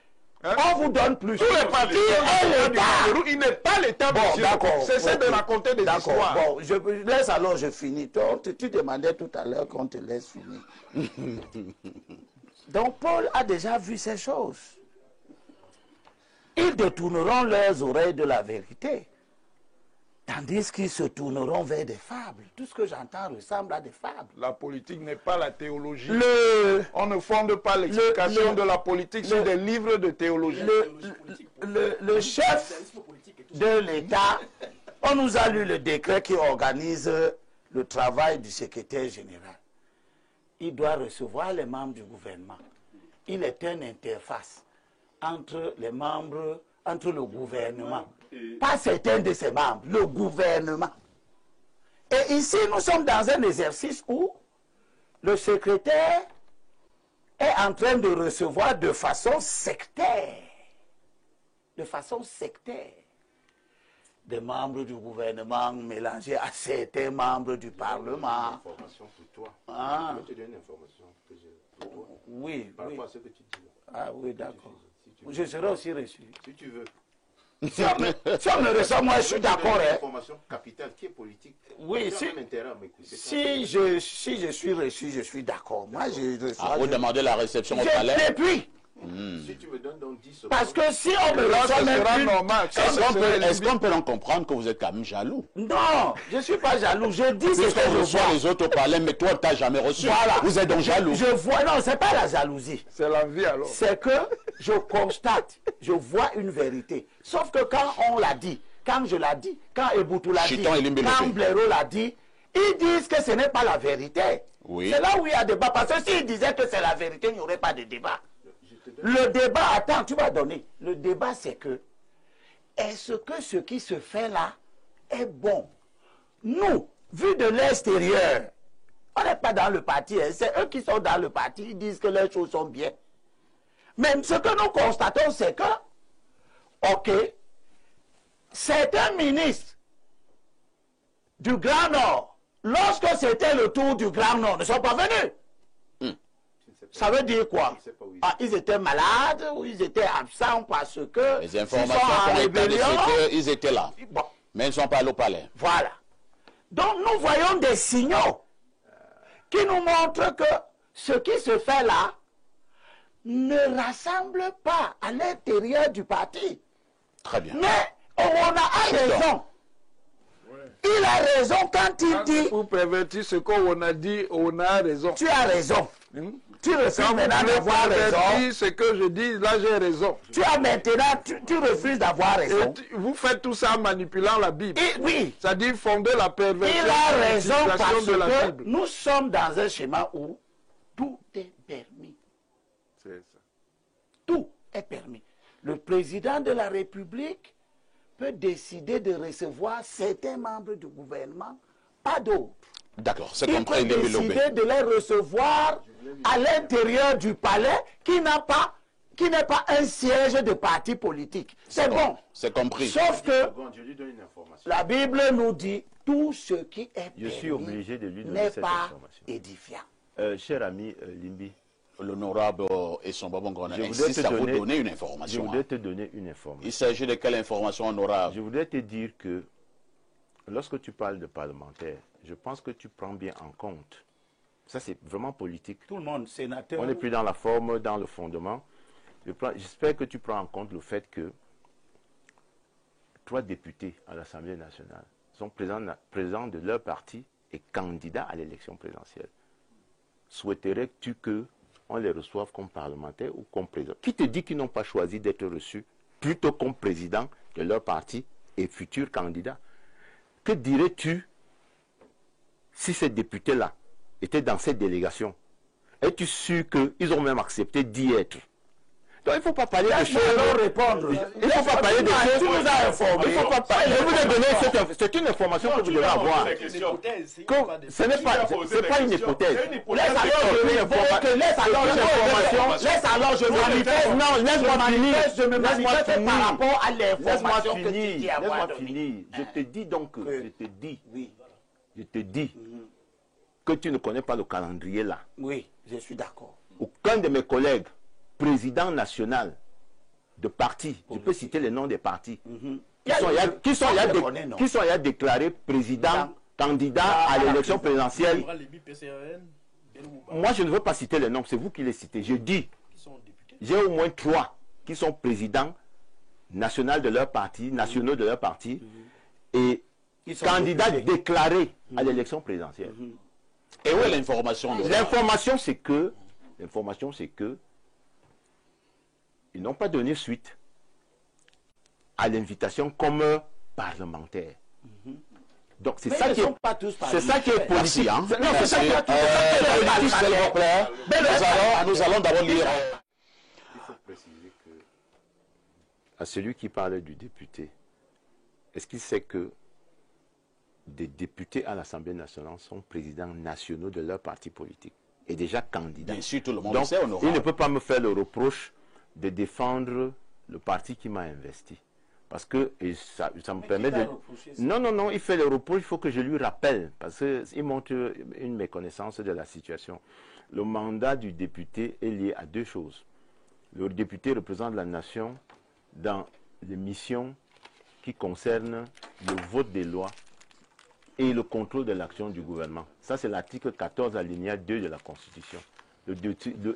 [SPEAKER 2] Hein?
[SPEAKER 3] On vous donne plus.
[SPEAKER 2] Tous les partis
[SPEAKER 3] est
[SPEAKER 2] du
[SPEAKER 3] l'État.
[SPEAKER 2] Cameroun, il n'est pas l'État,
[SPEAKER 3] Bon,
[SPEAKER 2] monsieur.
[SPEAKER 3] d'accord.
[SPEAKER 2] Cessez de
[SPEAKER 3] Ok.
[SPEAKER 2] raconter des
[SPEAKER 3] D'accord.
[SPEAKER 2] histoires.
[SPEAKER 3] Bon, laisse alors, je finis. Tu demandais tout à l'heure qu'on te laisse finir. Donc, Paul a déjà vu ces choses. Ils détourneront leurs oreilles de la vérité, tandis qu'ils se tourneront vers des fables. Tout ce que j'entends ressemble à des fables.
[SPEAKER 2] La politique n'est pas la théologie.
[SPEAKER 3] Le,
[SPEAKER 2] On ne fonde pas l'explication
[SPEAKER 3] le-
[SPEAKER 2] de la politique sur des livres de théologie.
[SPEAKER 3] le chef de l'État, on nous a lu le décret qui organise le travail du secrétaire général. Il doit recevoir les membres du gouvernement. Il est une interface entre les membres, entre le gouvernement. Pas certains de ses membres, le gouvernement. Et ici, nous sommes dans un exercice où le secrétaire est en train de recevoir de façon sectaire. De façon sectaire. Des membres du gouvernement mélangés à certains membres du Parlement.
[SPEAKER 4] Information pour toi.
[SPEAKER 3] Ah,
[SPEAKER 4] Je te donne une information que j'ai pour toi.
[SPEAKER 3] oui,
[SPEAKER 4] Par
[SPEAKER 3] oui.
[SPEAKER 4] rapport à ce que tu dis là.
[SPEAKER 3] Ah oui, d'accord.
[SPEAKER 4] Si tu veux.
[SPEAKER 3] Je serai aussi reçu.
[SPEAKER 4] Si tu veux.
[SPEAKER 3] Si on me reçoit, moi je suis d'accord.
[SPEAKER 4] Une
[SPEAKER 3] Hein.
[SPEAKER 4] information capitale qui est politique.
[SPEAKER 3] Oui,
[SPEAKER 4] Tu as
[SPEAKER 3] si,
[SPEAKER 4] même intérêt à m'écouter.
[SPEAKER 3] si je suis reçu, je suis d'accord. Moi, je reçois.
[SPEAKER 1] Ah, vous demandez la réception au palais?
[SPEAKER 3] Depuis.
[SPEAKER 4] Si tu me donnes donc 10 secondes.
[SPEAKER 3] Parce que si on me
[SPEAKER 2] Là,
[SPEAKER 3] reçoit
[SPEAKER 2] ce
[SPEAKER 3] même
[SPEAKER 2] sera
[SPEAKER 3] plus...
[SPEAKER 2] normal. Ça,
[SPEAKER 1] Est-ce qu'on
[SPEAKER 2] ce
[SPEAKER 1] peut,
[SPEAKER 2] serait
[SPEAKER 1] est-ce qu'on peut en comprendre que vous êtes quand même jaloux?
[SPEAKER 3] Non, je ne suis pas jaloux. Je dis ce que
[SPEAKER 1] Puisqu'on
[SPEAKER 3] je
[SPEAKER 1] reçoit
[SPEAKER 3] vois.
[SPEAKER 1] les autres au palais, mais toi, tu n'as jamais reçu.
[SPEAKER 3] Voilà.
[SPEAKER 1] Vous êtes donc jaloux.
[SPEAKER 3] Je vois, non, c'est pas la jalousie.
[SPEAKER 2] C'est la vie alors.
[SPEAKER 3] C'est que je constate, je vois une vérité. Sauf que quand on l'a dit, quand je l'ai dit, quand Eboutou l'a dit,
[SPEAKER 1] Chiton et Limbe
[SPEAKER 3] quand
[SPEAKER 1] Lopé.
[SPEAKER 3] Blaireau l'a dit, ils disent que ce n'est pas la vérité.
[SPEAKER 1] Oui.
[SPEAKER 3] C'est là où il y a débat. Parce que s'ils disaient que c'est la vérité, il n'y aurait pas de débat. Le débat, attends, tu vas donner. Le débat, c'est que, est-ce que ce qui se fait là est bon? Nous, vu de l'extérieur, on n'est pas dans le parti. Hein. C'est eux qui sont dans le parti. Ils disent que les choses sont bien. Mais ce que nous constatons, c'est que, ok, certains ministres du Grand Nord, lorsque c'était le tour du Grand Nord, ne sont pas venus. Ça veut dire quoi? Ah, ils étaient malades ou ils étaient absents parce que
[SPEAKER 1] Les
[SPEAKER 3] s'ils
[SPEAKER 1] informations
[SPEAKER 3] sont en
[SPEAKER 1] qui ont été
[SPEAKER 3] rébellion.
[SPEAKER 1] ils étaient là.
[SPEAKER 3] Bon,
[SPEAKER 1] Mais ils ne sont pas allés au palais.
[SPEAKER 3] voilà. Donc nous voyons des signaux qui nous montrent que ce qui se fait là ne rassemble pas à l'intérieur du parti.
[SPEAKER 1] Très bien.
[SPEAKER 3] Mais on a raison. Il a raison quand il dit
[SPEAKER 2] Pour pervertir ce qu'on a dit, on a raison.
[SPEAKER 3] tu as raison. Tu refuses
[SPEAKER 2] Quand vous
[SPEAKER 3] maintenant
[SPEAKER 2] voulez
[SPEAKER 3] d'avoir raison.
[SPEAKER 2] pervertir ce que je dis, là j'ai raison.
[SPEAKER 3] Tu as maintenant, tu refuses d'avoir raison.
[SPEAKER 2] Et vous faites tout ça en manipulant la Bible.
[SPEAKER 3] Oui,
[SPEAKER 2] C'est-à-dire fonder la perversion
[SPEAKER 3] il a
[SPEAKER 2] sur
[SPEAKER 3] raison
[SPEAKER 2] l'utilisation
[SPEAKER 3] parce
[SPEAKER 2] de la
[SPEAKER 3] que
[SPEAKER 2] Bible.
[SPEAKER 3] nous sommes dans un schéma où tout est permis.
[SPEAKER 2] C'est ça.
[SPEAKER 3] Tout est permis. Le président de la République peut décider de recevoir certains membres du gouvernement, pas d'autres.
[SPEAKER 1] D'accord, c'est
[SPEAKER 3] Il
[SPEAKER 1] compris,
[SPEAKER 3] peut
[SPEAKER 1] Elimbi Lobé.
[SPEAKER 3] décider de les recevoir à l'intérieur du palais qui n'est pas un siège de parti politique. C'est bon.
[SPEAKER 1] C'est compris.
[SPEAKER 3] Sauf que
[SPEAKER 4] Je lui donne une information.
[SPEAKER 3] la Bible nous dit tout ce qui est
[SPEAKER 4] Je suis
[SPEAKER 3] permis
[SPEAKER 4] obligé de lui donner
[SPEAKER 3] n'est
[SPEAKER 4] cette
[SPEAKER 3] pas
[SPEAKER 4] information.
[SPEAKER 3] édifiant.
[SPEAKER 4] Cher ami Limbi,
[SPEAKER 1] L'honorable Essomba Bongona
[SPEAKER 4] je voudrais
[SPEAKER 1] insiste
[SPEAKER 4] te
[SPEAKER 1] à vous
[SPEAKER 4] donner,
[SPEAKER 1] donner une
[SPEAKER 4] je
[SPEAKER 1] information.
[SPEAKER 4] voudrais
[SPEAKER 1] hein.
[SPEAKER 4] te donner une information.
[SPEAKER 1] Il s'agit de quelle information honorable?
[SPEAKER 4] Je voudrais te dire que lorsque tu parles de parlementaires, je pense que tu prends bien en compte. Ça, c'est vraiment politique.
[SPEAKER 3] Tout le monde, sénateur.
[SPEAKER 4] On n'est plus dans la forme, dans le fondement. J'espère que tu prends en compte le fait que 3 députés à l'Assemblée nationale sont présents de leur parti et candidats à l'élection présidentielle. Souhaiterais-tu qu'on les reçoive comme parlementaires ou comme président? Qui te dit qu'ils n'ont pas choisi d'être reçus plutôt comme président de leur parti et futurs candidats? Que dirais-tu si ces députés-là étaient dans cette délégation? Es-tu sûr qu'ils ont même accepté d'y être? Donc il ne faut pas parler de choses.
[SPEAKER 3] Répondre.
[SPEAKER 4] Il ne faut pas parler de choses.
[SPEAKER 3] Tu nous as informé.
[SPEAKER 4] Il faut pas parler. Je vous ai donné c'est une information que vous devez avoir. Ce n'est pas une hypothèse.
[SPEAKER 3] Laisse alors je manifeste.
[SPEAKER 4] Non, laisse-moi finir.
[SPEAKER 3] Je me manifeste par rapport à l'information que tu dis
[SPEAKER 4] Laisse-moi
[SPEAKER 3] avoir donnée.
[SPEAKER 4] finir. Je te dis donc,
[SPEAKER 3] Oui.
[SPEAKER 4] je te dis que tu ne connais pas le calendrier là.
[SPEAKER 3] Oui, je suis d'accord.
[SPEAKER 4] Aucun de mes collègues, président national de parti, je peux citer les noms des partis, qui sont déclarés président, candidat à l'élection présidentielle. Moi, je ne veux pas citer les noms, c'est vous qui les citez. Je dis, j'ai au moins 3 qui sont présidents nationaux de leur parti, et candidats déclarés à l'élection présidentielle.
[SPEAKER 1] Et où est l'information?
[SPEAKER 4] L'information, c'est que ils n'ont pas donné suite à l'invitation comme parlementaire. Donc c'est ça qui est,
[SPEAKER 3] pas tous
[SPEAKER 4] c'est ça qui est politique.
[SPEAKER 1] Merci, hein.
[SPEAKER 4] Non, c'est ça qui est politique, s'il vous plaît.
[SPEAKER 1] Nous allons d'abord lire.
[SPEAKER 4] Il faut préciser que à celui qui parlait du député, est-ce qu'il sait que des députés à l'Assemblée nationale sont présidents nationaux de leur parti politique et déjà candidats?
[SPEAKER 1] Bien sûr, tout le monde
[SPEAKER 4] Donc,
[SPEAKER 1] le sait, honorable.
[SPEAKER 4] il ne peut pas me faire le reproche de défendre le parti qui m'a investi. Parce que et ça me permet de... Non, il fait le reproche, il faut que je lui rappelle, parce qu'il montre une méconnaissance de la situation. Le mandat du député est lié à 2 choses. Le député représente la nation dans les missions qui concernent le vote des lois et le contrôle de l'action du gouvernement. Ça, c'est l'article 14, alinéa 2 de la Constitution.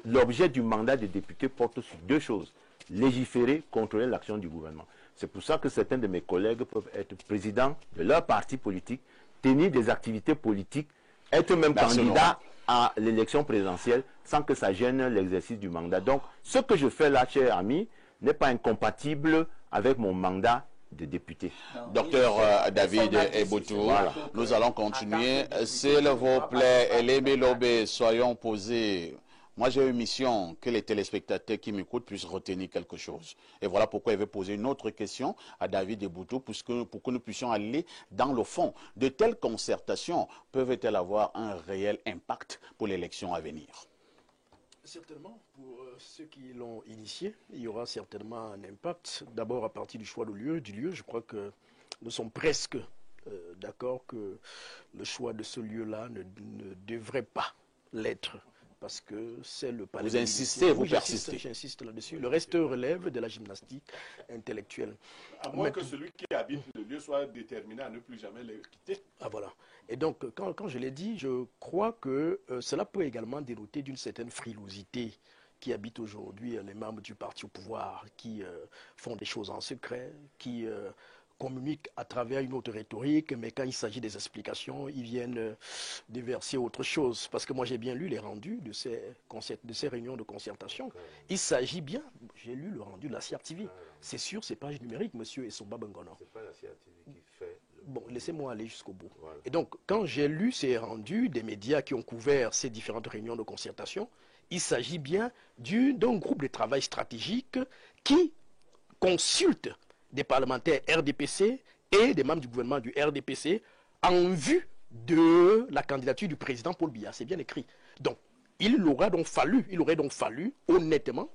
[SPEAKER 4] L'objet du mandat des députés porte sur 2 choses. Légiférer, contrôler l'action du gouvernement. C'est pour ça que certains de mes collègues peuvent être présidents de leur parti politique, tenir des activités politiques, être même candidats à l'élection présidentielle sans que ça gêne l'exercice du mandat. Donc, ce que je fais là, cher ami, n'est pas incompatible avec mon mandat de député.
[SPEAKER 1] Docteur David Eboutou, nous allons continuer. S'il vous plaît, Elimbi Lobé, soyons posés. Moi, j'ai une mission que les téléspectateurs qui m'écoutent puissent retenir quelque chose. Et voilà pourquoi je vais poser une autre question à David Eboutou pour que nous puissions aller dans le fond. De telles concertations peuvent-elles avoir un réel impact pour l'élection à venir?
[SPEAKER 5] Certainement, pour ceux qui l'ont initié, il y aura certainement un impact. D'abord, à partir du choix du lieu, je crois que nous sommes presque d'accord que le choix de ce lieu-là ne devrait pas l'être. Parce que c'est le palais.
[SPEAKER 1] Vous insistez, vous persistez.
[SPEAKER 5] J'insiste là-dessus. Le reste relève de la gymnastique intellectuelle.
[SPEAKER 6] À moins que celui qui habite le lieu soit déterminé à ne plus jamais le quitter.
[SPEAKER 5] Ah voilà. Et donc, quand je l'ai dit, je crois que cela peut également dénoter d'une certaine frilosité qui habite aujourd'hui les membres du parti au pouvoir, qui font des choses en secret, qui communiquent à travers une autre rhétorique, mais quand il s'agit des explications, ils viennent déverser autre chose. Parce que moi, j'ai bien lu les rendus de ces réunions de concertation. Il s'agit bien, j'ai lu le rendu de la CRTV. C'est sûr, c'est page numérique, monsieur Essomba Bongona.
[SPEAKER 4] C'est pas la CRTV qui fait...
[SPEAKER 5] Bon, laissez-moi aller jusqu'au bout. Voilà. Et donc, quand j'ai lu ces rendus des médias qui ont couvert ces différentes réunions de concertation, il s'agit bien d'un groupe de travail stratégique qui consulte des parlementaires RDPC et des membres du gouvernement du RDPC en vue de la candidature du président Paul Biya. C'est bien écrit. Donc, il aurait donc fallu honnêtement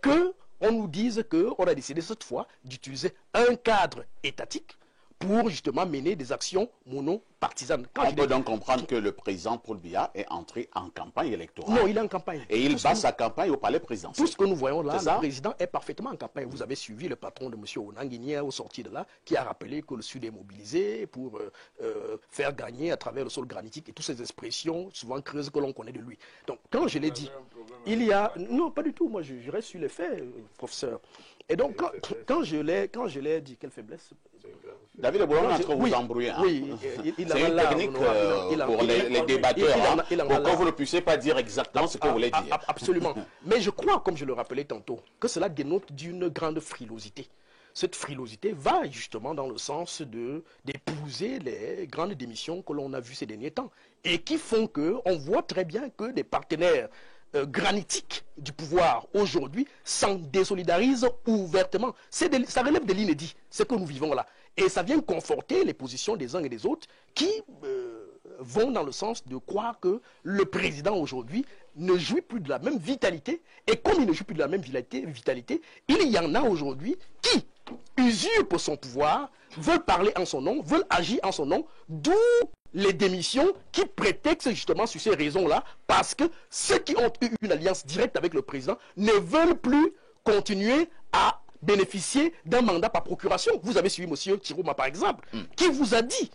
[SPEAKER 5] qu'on nous dise qu'on a décidé cette fois d'utiliser un cadre étatique pour justement mener des actions monopartisanes.
[SPEAKER 1] On peut donc comprendre que le président Paul Biya est entré en campagne électorale.
[SPEAKER 5] Non, il est en campagne.
[SPEAKER 1] Et il bat sa campagne au palais présidentiel.
[SPEAKER 5] Tout ce que nous voyons là, le président est parfaitement en campagne. Vous avez suivi le patron de M. Onanguini au sorti de là, qui a rappelé que le Sud est mobilisé pour faire gagner à travers le sol granitique et toutes ces expressions souvent creuses que l'on connaît de lui. Donc, quand je l'ai dit, il y a... Non, pas du tout. Moi, je reste sur les faits, professeur. Et donc, quand je l'ai dit, quelle faiblesse.
[SPEAKER 1] David Le Boulon est en train de vous embrouiller. Hein?
[SPEAKER 5] Oui,
[SPEAKER 1] c'est une technique pour les débatteurs, pour que vous ne puissiez pas dire exactement ce que vous voulez dire.
[SPEAKER 5] Absolument. Mais je crois, comme je le rappelais tantôt, que cela dénote d'une grande frilosité. Cette frilosité va justement dans le sens d'épouser les grandes démissions que l'on a vues ces derniers temps et qui font qu'on voit très bien que des partenaires granitiques du pouvoir aujourd'hui s'en désolidarisent ouvertement. Ça relève de l'inédit, ce que nous vivons là. Et ça vient conforter les positions des uns et des autres qui vont dans le sens de croire que le président aujourd'hui ne jouit plus de la même vitalité. Et comme il ne joue plus de la même vitalité, il y en a aujourd'hui qui usurpent son pouvoir, veulent parler en son nom, veulent agir en son nom, d'où les démissions qui prétextent justement sur ces raisons-là, parce que ceux qui ont eu une alliance directe avec le président ne veulent plus continuer à bénéficier d'un mandat par procuration. Vous avez suivi M. Chirouma, par exemple, qui vous a dit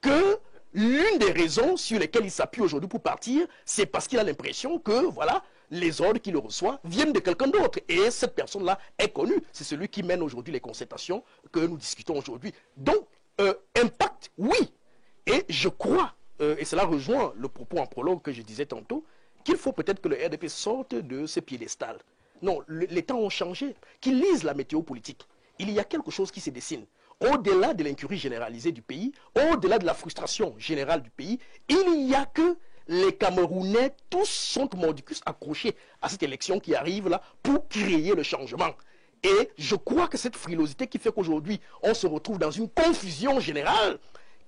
[SPEAKER 5] que l'une des raisons sur lesquelles il s'appuie aujourd'hui pour partir, c'est parce qu'il a l'impression que, voilà, les ordres qu'il reçoit viennent de quelqu'un d'autre. Et cette personne-là est connue. C'est celui qui mène aujourd'hui les concertations que nous discutons aujourd'hui. Donc, impact, oui. Et je crois, et cela rejoint le propos en prologue que je disais tantôt, qu'il faut peut-être que le RDP sorte de ce piédestal. Non, les temps ont changé. Qu'ils lisent la météo politique. Il y a quelque chose qui se dessine. Au-delà de l'incurie généralisée du pays, au-delà de la frustration générale du pays, il n'y a que les Camerounais, tous sont mordicus accrochés à cette élection qui arrive là pour créer le changement. Et je crois que cette frilosité qui fait qu'aujourd'hui, on se retrouve dans une confusion générale,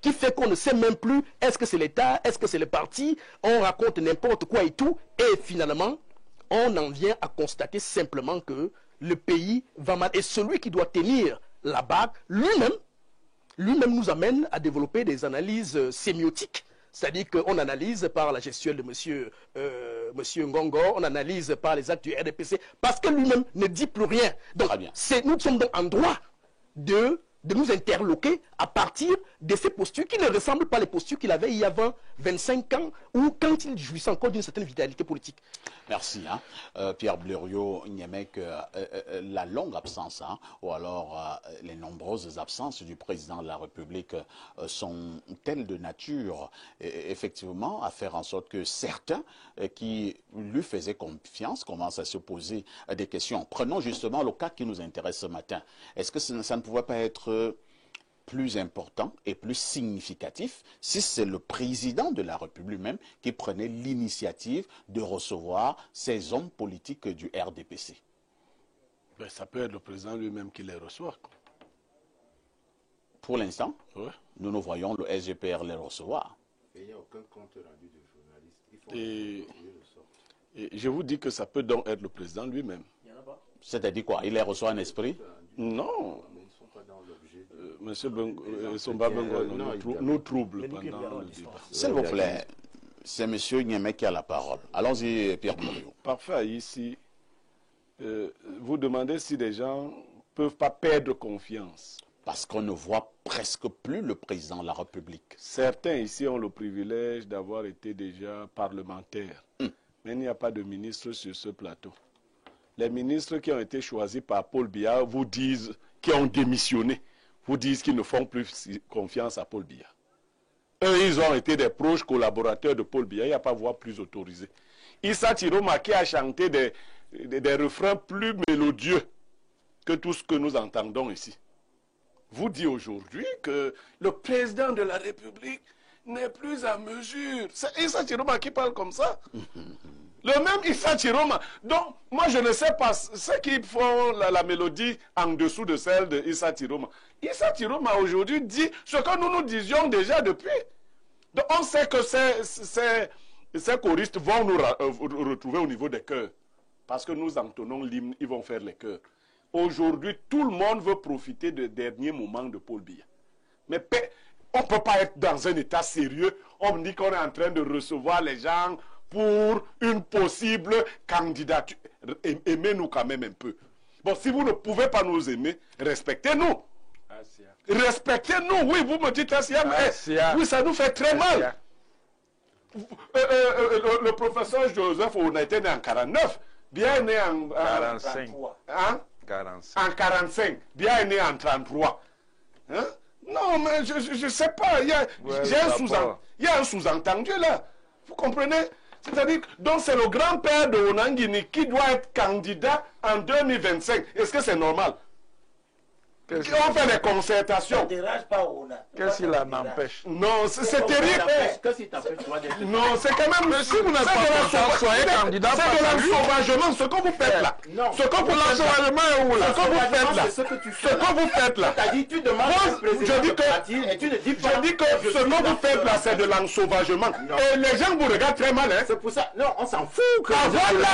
[SPEAKER 5] qui fait qu'on ne sait même plus est-ce que c'est l'État, est-ce que c'est le parti, on raconte n'importe quoi et tout, et finalement, on en vient à constater simplement que le pays va mal. Et celui qui doit tenir la bague, lui-même nous amène à développer des analyses sémiotiques. C'est-à-dire qu'on analyse par la gestuelle de monsieur Ngongo, on analyse par les actes du RDPC, parce que lui-même ne dit plus rien. Donc, nous sommes donc en droit de nous interloquer à partir de ces postures qui ne ressemblent pas les postures qu'il avait il y a 20, 25 ans, ou quand il jouissait encore d'une certaine vitalité politique.
[SPEAKER 1] Merci. Pierre Blériot-Niemek, la longue absence, ou alors les nombreuses absences du président de la République sont-elles de nature, effectivement, à faire en sorte que certains qui lui faisaient confiance commencent à se poser des questions. Prenons justement le cas qui nous intéresse ce matin. Est-ce que ça ne pouvait pas être plus important et plus significatif si c'est le président de la République même qui prenait l'initiative de recevoir ces hommes politiques du RDPC?
[SPEAKER 6] Ben, ça peut être le président lui-même qui les reçoit.
[SPEAKER 1] Pour l'instant,
[SPEAKER 6] ouais.
[SPEAKER 1] Nous voyons le SGPR les recevoir.
[SPEAKER 4] Et il n'y a aucun compte rendu de journaliste.
[SPEAKER 6] Et je vous dis que ça peut donc être le président lui-même.
[SPEAKER 1] C'est-à-dire quoi? Il les reçoit en esprit?
[SPEAKER 6] Non. Monsieur Somba Bengo nous trouble pendant le débat.
[SPEAKER 1] S'il vous plaît, c'est M. Niemek qui a la parole. Allons-y, Pierre Blériot.
[SPEAKER 6] Parfait, ici, vous demandez si les gens ne peuvent pas perdre confiance.
[SPEAKER 1] Parce qu'on ne voit presque plus le président de la République.
[SPEAKER 6] Certains ici ont le privilège d'avoir été déjà parlementaires. Mais il n'y a pas de ministre sur ce plateau. Les ministres qui ont été choisis par Paul Biya vous disent, qui ont démissionné, vous disent qu'ils ne font plus confiance à Paul Biya. Eux, ils ont été des proches collaborateurs de Paul Biya, il n'y a pas voix plus autorisée. Issa Tiroma qui a chanté des refrains plus mélodieux que tout ce que nous entendons ici, vous dit aujourd'hui que le président de la République n'est plus à mesure. C'est Issa Tiroma qui parle comme ça. Le même Issa Chiroma. Donc, moi, je ne sais pas ceux qui font la mélodie en dessous de celle de Issa Chiroma. Issa Chiroma, aujourd'hui, dit ce que nous disions déjà depuis. Donc, on sait que ces choristes vont nous retrouver au niveau des chœurs. Parce que nous entonnons l'hymne, ils vont faire les chœurs. Aujourd'hui, tout le monde veut profiter des derniers moments de Paul Biya. Mais on ne peut pas être dans un état sérieux. On dit qu'on est en train de recevoir les gens pour une possible candidature. Aimez-nous quand même un peu. Bon, si vous ne pouvez pas nous aimer, respectez-nous. Respectez-nous. Oui, vous me dites Assia, mais oui, ça nous fait très mal. Le professeur Joseph, on a été né en 49. Bien né en
[SPEAKER 2] 45.
[SPEAKER 6] Hein?
[SPEAKER 2] 45.
[SPEAKER 6] En 45. Bien né en 33. Hein? Non, mais je ne sais pas. Il y a un sous-entendu là. Vous comprenez? C'est-à-dire, donc c'est le grand-père de Onangini qui doit être candidat en 2025. Est-ce que c'est normal? On fait des concertations.
[SPEAKER 3] Ça ne dérange pas Ona.
[SPEAKER 2] Qu'est-ce qui l'en empêche?
[SPEAKER 6] Non, c'est terrible. Non, c'est quand même...
[SPEAKER 2] Mais si vous n'êtes pas content, soyez candidat.
[SPEAKER 6] C'est de l'ensauvagement, ce que vous faites là.
[SPEAKER 3] Non.
[SPEAKER 6] Ce que vous l'ensauvagement est où là? Ce que vous faites là.
[SPEAKER 3] C'est ce que tu fais.
[SPEAKER 6] Ce que vous faites là.
[SPEAKER 3] Tu as dit, tu demandes au président
[SPEAKER 6] Je dis
[SPEAKER 3] de partir et tu ne dis pas.
[SPEAKER 6] Je dis que ce que vous faites là, c'est de l'ensauvagement. Et les gens vous regardent très mal, hein.
[SPEAKER 3] C'est pour ça. Non, on s'en fout.
[SPEAKER 6] Ah voilà!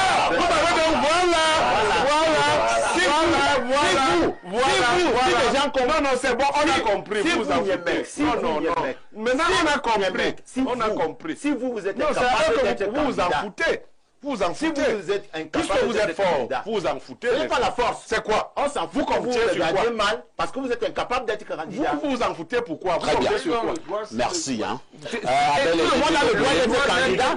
[SPEAKER 6] Si les gens comprennent, non, c'est bon, on a compris.
[SPEAKER 3] Si
[SPEAKER 6] vous en foutez. Maintenant, on a compris. On a compris.
[SPEAKER 3] Si vous êtes
[SPEAKER 6] Non,
[SPEAKER 3] incapable d'être
[SPEAKER 6] c'est vous vous en
[SPEAKER 3] candidat.
[SPEAKER 6] foutez. Vous en
[SPEAKER 3] Si
[SPEAKER 6] foutez.
[SPEAKER 3] vous êtes incapable
[SPEAKER 6] Puisque vous
[SPEAKER 3] d'être
[SPEAKER 6] êtes fort,
[SPEAKER 3] candidat.
[SPEAKER 6] vous en foutez.
[SPEAKER 3] Ce n'est pas la force.
[SPEAKER 6] C'est quoi?
[SPEAKER 3] On s'en fout
[SPEAKER 6] Vous
[SPEAKER 3] que vous
[SPEAKER 6] comptez sur quoi?
[SPEAKER 3] regardez mal parce que vous êtes incapable d'être candidat.
[SPEAKER 6] Vous vous en foutez pourquoi? Vous
[SPEAKER 1] Très bien.
[SPEAKER 6] comptez sur quoi?
[SPEAKER 1] Merci. Hein.
[SPEAKER 3] Et tout le monde a le droit d'être candidat.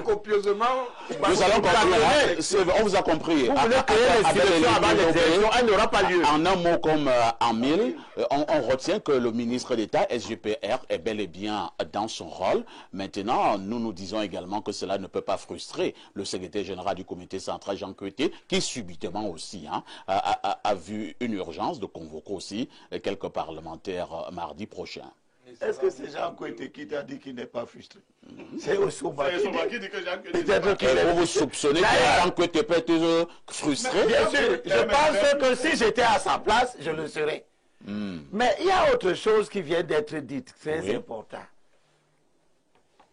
[SPEAKER 1] Nous allons conclure. Hein. On vous a compris.
[SPEAKER 3] Vous voulez créer les situations avant les élections, elle n'aura pas lieu.
[SPEAKER 1] En un mot comme en mille, on retient que le ministre d'État, SGPR, est bel et bien dans son rôle. Maintenant, nous disons également que cela ne peut pas frustrer le secrétaire général du comité central, Jean Coeté, qui subitement aussi a vu une urgence de convoquer aussi quelques parlementaires mardi prochain.
[SPEAKER 3] Est-ce que c'est Jean Coeté qui t'a dit qu'il n'est pas frustré? C'est Osoma
[SPEAKER 6] qui dit que Jean
[SPEAKER 3] Peut-être qu'il est
[SPEAKER 1] Vous vous soupçonnez que Jean Coeté peut être frustré?
[SPEAKER 3] Bien sûr, je pense que si j'étais à sa place, je le serais. Mais il y a autre chose qui vient d'être dite, très important.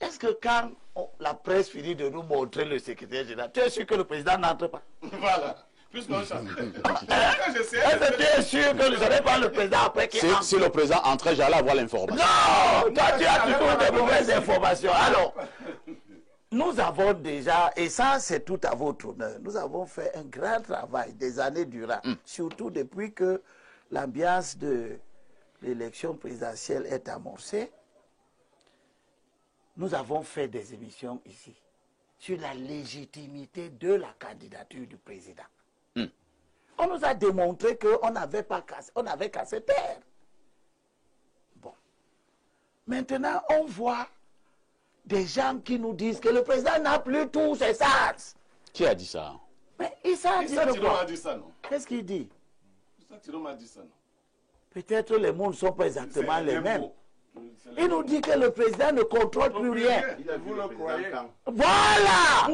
[SPEAKER 3] Est-ce que quand la presse finit de nous montrer le secrétaire général, tu es sûr que le président n'entre pas?
[SPEAKER 6] Voilà. Puisqu'on change.
[SPEAKER 3] Est-ce que tu es sûr que je n'ai pas le président après qui entre?
[SPEAKER 1] Si le président entrait, j'allais avoir l'information.
[SPEAKER 3] Non! Toi, tu as toujours des mauvaises informations. Alors, nous avons déjà, et ça c'est tout à votre honneur, nous avons fait un grand travail des années durant, surtout depuis que l'ambiance de l'élection présidentielle est amorcée. Nous avons fait des émissions ici sur la légitimité de la candidature du président. On nous a démontré qu'on n'avait qu'à se taire. Bon. Maintenant, on voit des gens qui nous disent que le président n'a plus tous ses sas.
[SPEAKER 1] Qui a dit ça?
[SPEAKER 3] Mais Issa a dit
[SPEAKER 6] a dit ça, non?
[SPEAKER 3] Qu'est-ce qu'il dit?
[SPEAKER 6] Issa Chiroma a dit ça, non?
[SPEAKER 3] Peut-être les mondes ne sont pas exactement les mêmes. Il nous dit que le président ne contrôle plus rien.
[SPEAKER 4] Vous le croyez?
[SPEAKER 3] Voilà!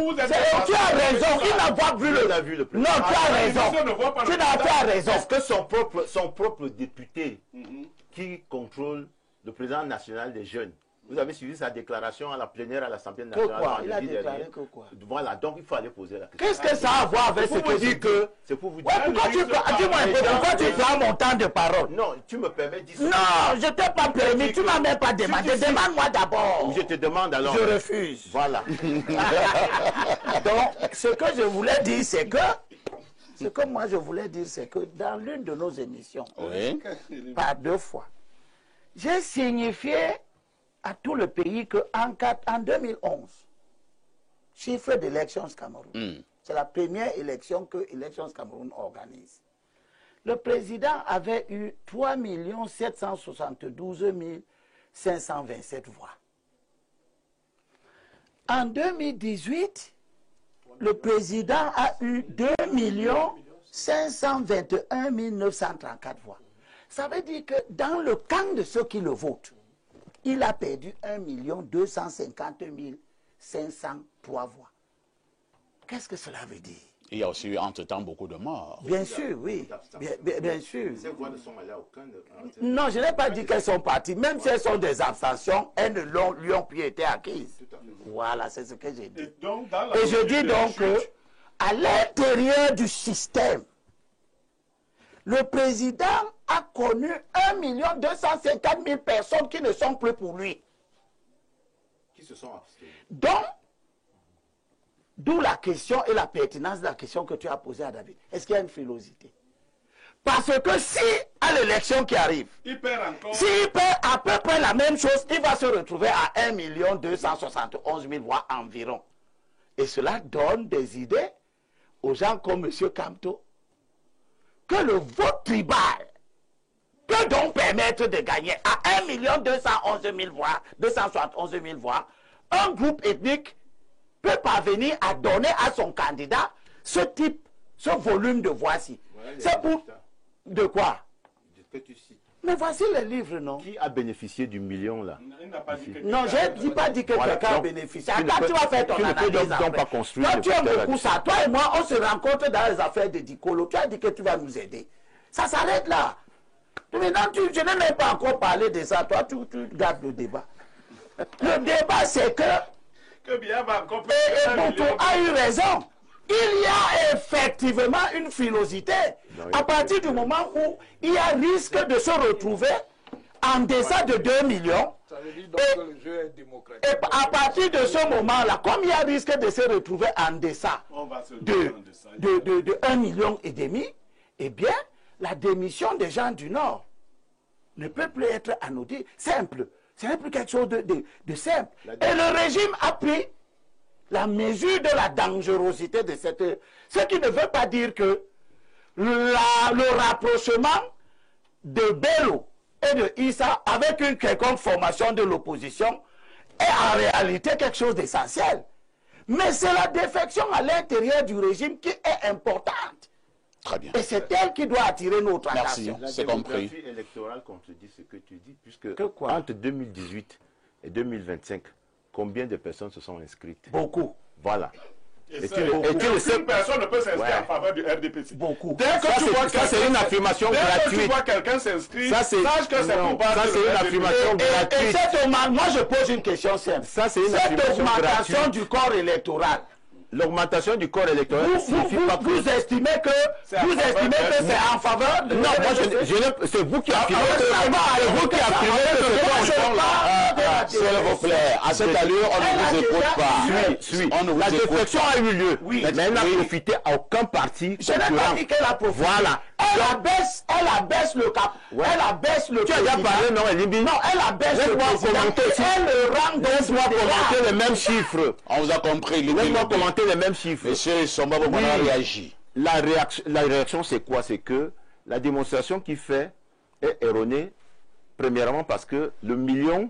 [SPEAKER 3] Tu as raison, il n'a pas vu le président. Non, tu as raison. Tu n'as pas raison.
[SPEAKER 7] Est-ce que son propre député qui contrôle le président national des jeunes, vous avez suivi sa déclaration à la plénière à l'Assemblée nationale?
[SPEAKER 3] Quoi? Il a déclaré que quoi?
[SPEAKER 7] Voilà, donc il faut aller poser la question.
[SPEAKER 3] Qu'est-ce que ça a à voir avec ce que dit que...
[SPEAKER 7] C'est pour vous dire.
[SPEAKER 3] Ouais, pourquoi tu prends mon temps de parole?
[SPEAKER 7] Non, tu me permets d'y
[SPEAKER 3] Non, je t'ai pas permis, tu m'as même pas demandé. Demande-moi d'abord.
[SPEAKER 7] Je te demande alors.
[SPEAKER 3] Je refuse.
[SPEAKER 7] Voilà.
[SPEAKER 3] Donc, ce que je voulais dire, c'est que... Ce que moi je voulais dire, c'est que dans l'une de nos émissions, par 2 fois, j'ai signifié à tout le pays qu'en 2011, chiffre d'Elections Cameroun, c'est la première élection que Elections Cameroun organise. Le président avait eu 3 772 527 voix. En 2018, le président a eu 2 521 934 voix. Ça veut dire que dans le camp de ceux qui le votent, il a perdu 1 250 503 voix. qu'est-ce que cela veut dire?
[SPEAKER 1] Il y a aussi eu entre-temps beaucoup de morts.
[SPEAKER 3] Bien sûr, oui. Bien sûr.
[SPEAKER 7] Ces voix ne sont allées à aucun...
[SPEAKER 3] Non, je n'ai pas dit qu'elles sont parties. Même si elles sont des abstentions, elles ne lui ont plus été acquises. Voilà, c'est ce que j'ai dit. Et je dis donc qu'à l'intérieur du système, le président a connu 1 250 000 personnes qui ne sont plus pour lui.
[SPEAKER 7] Qui se sont abstenus.
[SPEAKER 3] Donc, d'où la question et la pertinence de la question que tu as posée à David. Est-ce qu'il y a une frilosité? Parce que si, à l'élection qui arrive, s'il perd à peu près la même chose, il va se retrouver à 1 271 000 voix environ. Et cela donne des idées aux gens comme M. Kamto que le vote tribal peut donc permettre de gagner à 1 211 000 voix, 271 000 voix, un groupe ethnique peut parvenir à donner à son candidat ce type, ce volume de voix-ci.
[SPEAKER 7] Voilà,
[SPEAKER 3] c'est pour... De quoi?
[SPEAKER 7] Que tu cites.
[SPEAKER 3] Mais voici les livres, non?
[SPEAKER 7] Qui a bénéficié du million là?
[SPEAKER 3] Non, je n'ai pas dit que
[SPEAKER 7] Voilà,
[SPEAKER 3] quelqu'un a
[SPEAKER 7] donc,
[SPEAKER 3] bénéficié.
[SPEAKER 7] tu ne
[SPEAKER 3] Quand
[SPEAKER 7] peux-
[SPEAKER 3] tu vas faire ton
[SPEAKER 7] tu ne peux
[SPEAKER 3] analyse
[SPEAKER 7] donc pas
[SPEAKER 3] après.
[SPEAKER 7] construire
[SPEAKER 3] Toi,
[SPEAKER 7] le
[SPEAKER 3] tu aimes
[SPEAKER 7] capital
[SPEAKER 3] beaucoup ça. Toi et moi, on se rencontre dans les affaires de Dicolo. Tu as dit que tu vas nous aider. Ça s'arrête là. Maintenant, je n'ai même pas encore parlé de ça. Toi, tu gardes le débat. Le débat, c'est que Mobutu a eu raison. Il y a effectivement une frilosité. À partir du moment où il y a risque de se retrouver en deçà de 2 millions,
[SPEAKER 2] Ça veut dire donc que le jeu est démocratique.
[SPEAKER 3] et à partir de ce moment-là, comme il y a risque de se retrouver en deçà de 1,5 million, eh bien, la démission des gens du Nord ne peut plus être anodine, simple. Ce n'est plus quelque chose de simple. Et le régime a pris la mesure de la dangerosité de cette... Ce qui ne veut pas dire que le rapprochement de Bello et de Issa avec une quelconque formation de l'opposition est en réalité quelque chose d'essentiel. Mais c'est la défection à l'intérieur du régime qui est importante.
[SPEAKER 1] Très bien.
[SPEAKER 3] Et c'est elle qui doit attirer notre
[SPEAKER 1] Merci.
[SPEAKER 3] attention.
[SPEAKER 7] La
[SPEAKER 1] C'est compris.
[SPEAKER 7] démographie électorale contredit ce que tu dis, puisque
[SPEAKER 3] Que quoi?
[SPEAKER 7] entre 2018 et 2025, combien de personnes se sont inscrites?
[SPEAKER 3] Beaucoup.
[SPEAKER 7] Voilà.
[SPEAKER 6] Et
[SPEAKER 7] tu le sais,
[SPEAKER 6] personne ne peut s'inscrire
[SPEAKER 7] Ouais.
[SPEAKER 6] en faveur du RDPC.
[SPEAKER 3] Beaucoup.
[SPEAKER 6] Dès que
[SPEAKER 7] Ça,
[SPEAKER 6] tu
[SPEAKER 7] c'est-
[SPEAKER 6] vois
[SPEAKER 7] ça, c'est
[SPEAKER 6] quelqu'un-
[SPEAKER 7] une affirmation
[SPEAKER 6] dès que tu
[SPEAKER 7] gratuite.
[SPEAKER 6] vois quelqu'un s'inscrire,
[SPEAKER 7] Ça, c'est-
[SPEAKER 6] sache que c'est
[SPEAKER 7] non,
[SPEAKER 6] pour battre
[SPEAKER 7] ça,
[SPEAKER 6] le
[SPEAKER 7] c'est une
[SPEAKER 6] RDPC.
[SPEAKER 7] affirmation gratuite.
[SPEAKER 3] Et cette augmentation, moi je pose une question simple.
[SPEAKER 7] Ça, c'est une
[SPEAKER 3] Cette
[SPEAKER 7] affirmation
[SPEAKER 3] augmentation
[SPEAKER 7] gratuite.
[SPEAKER 3] du corps électoral,
[SPEAKER 7] L'augmentation du corps électoral ne signifie pas que...
[SPEAKER 3] vous estimez que c'est en faveur de...
[SPEAKER 7] Non, moi, c'est vous qui affirmez que...
[SPEAKER 3] c'est
[SPEAKER 7] C'est vous qui affirmez que c'est contre.
[SPEAKER 1] S'il vous plaît, à cette allure, on ne vous écoute pas.
[SPEAKER 7] Suis.
[SPEAKER 1] On ne vous
[SPEAKER 7] La
[SPEAKER 1] écoute
[SPEAKER 7] défection
[SPEAKER 1] pas.
[SPEAKER 7] a eu lieu,
[SPEAKER 3] Oui.
[SPEAKER 7] mais elle n'a
[SPEAKER 1] Oui.
[SPEAKER 7] profité à aucun parti
[SPEAKER 3] Je n'ai pas
[SPEAKER 7] concurrent.
[SPEAKER 3] dit qu'elle a profité.
[SPEAKER 7] Voilà.
[SPEAKER 3] Elle abaisse le cap.
[SPEAKER 7] Ouais.
[SPEAKER 3] Elle abaisse le
[SPEAKER 7] Tu as déjà
[SPEAKER 3] président.
[SPEAKER 7] parlé, non, Elibi?
[SPEAKER 3] Non, elle abaisse le
[SPEAKER 7] Laisse-moi
[SPEAKER 3] président.
[SPEAKER 7] commenter
[SPEAKER 3] Et
[SPEAKER 7] aussi.
[SPEAKER 3] elle le rend donc
[SPEAKER 7] Laisse-moi commenter les mêmes chiffres.
[SPEAKER 1] On vous a compris.
[SPEAKER 7] Laisse-moi commenter les mêmes chiffres.
[SPEAKER 1] Monsieur Somba Bokona a réagi.
[SPEAKER 7] La réaction, c'est quoi? C'est que la démonstration qu'il fait est erronée, premièrement parce que le million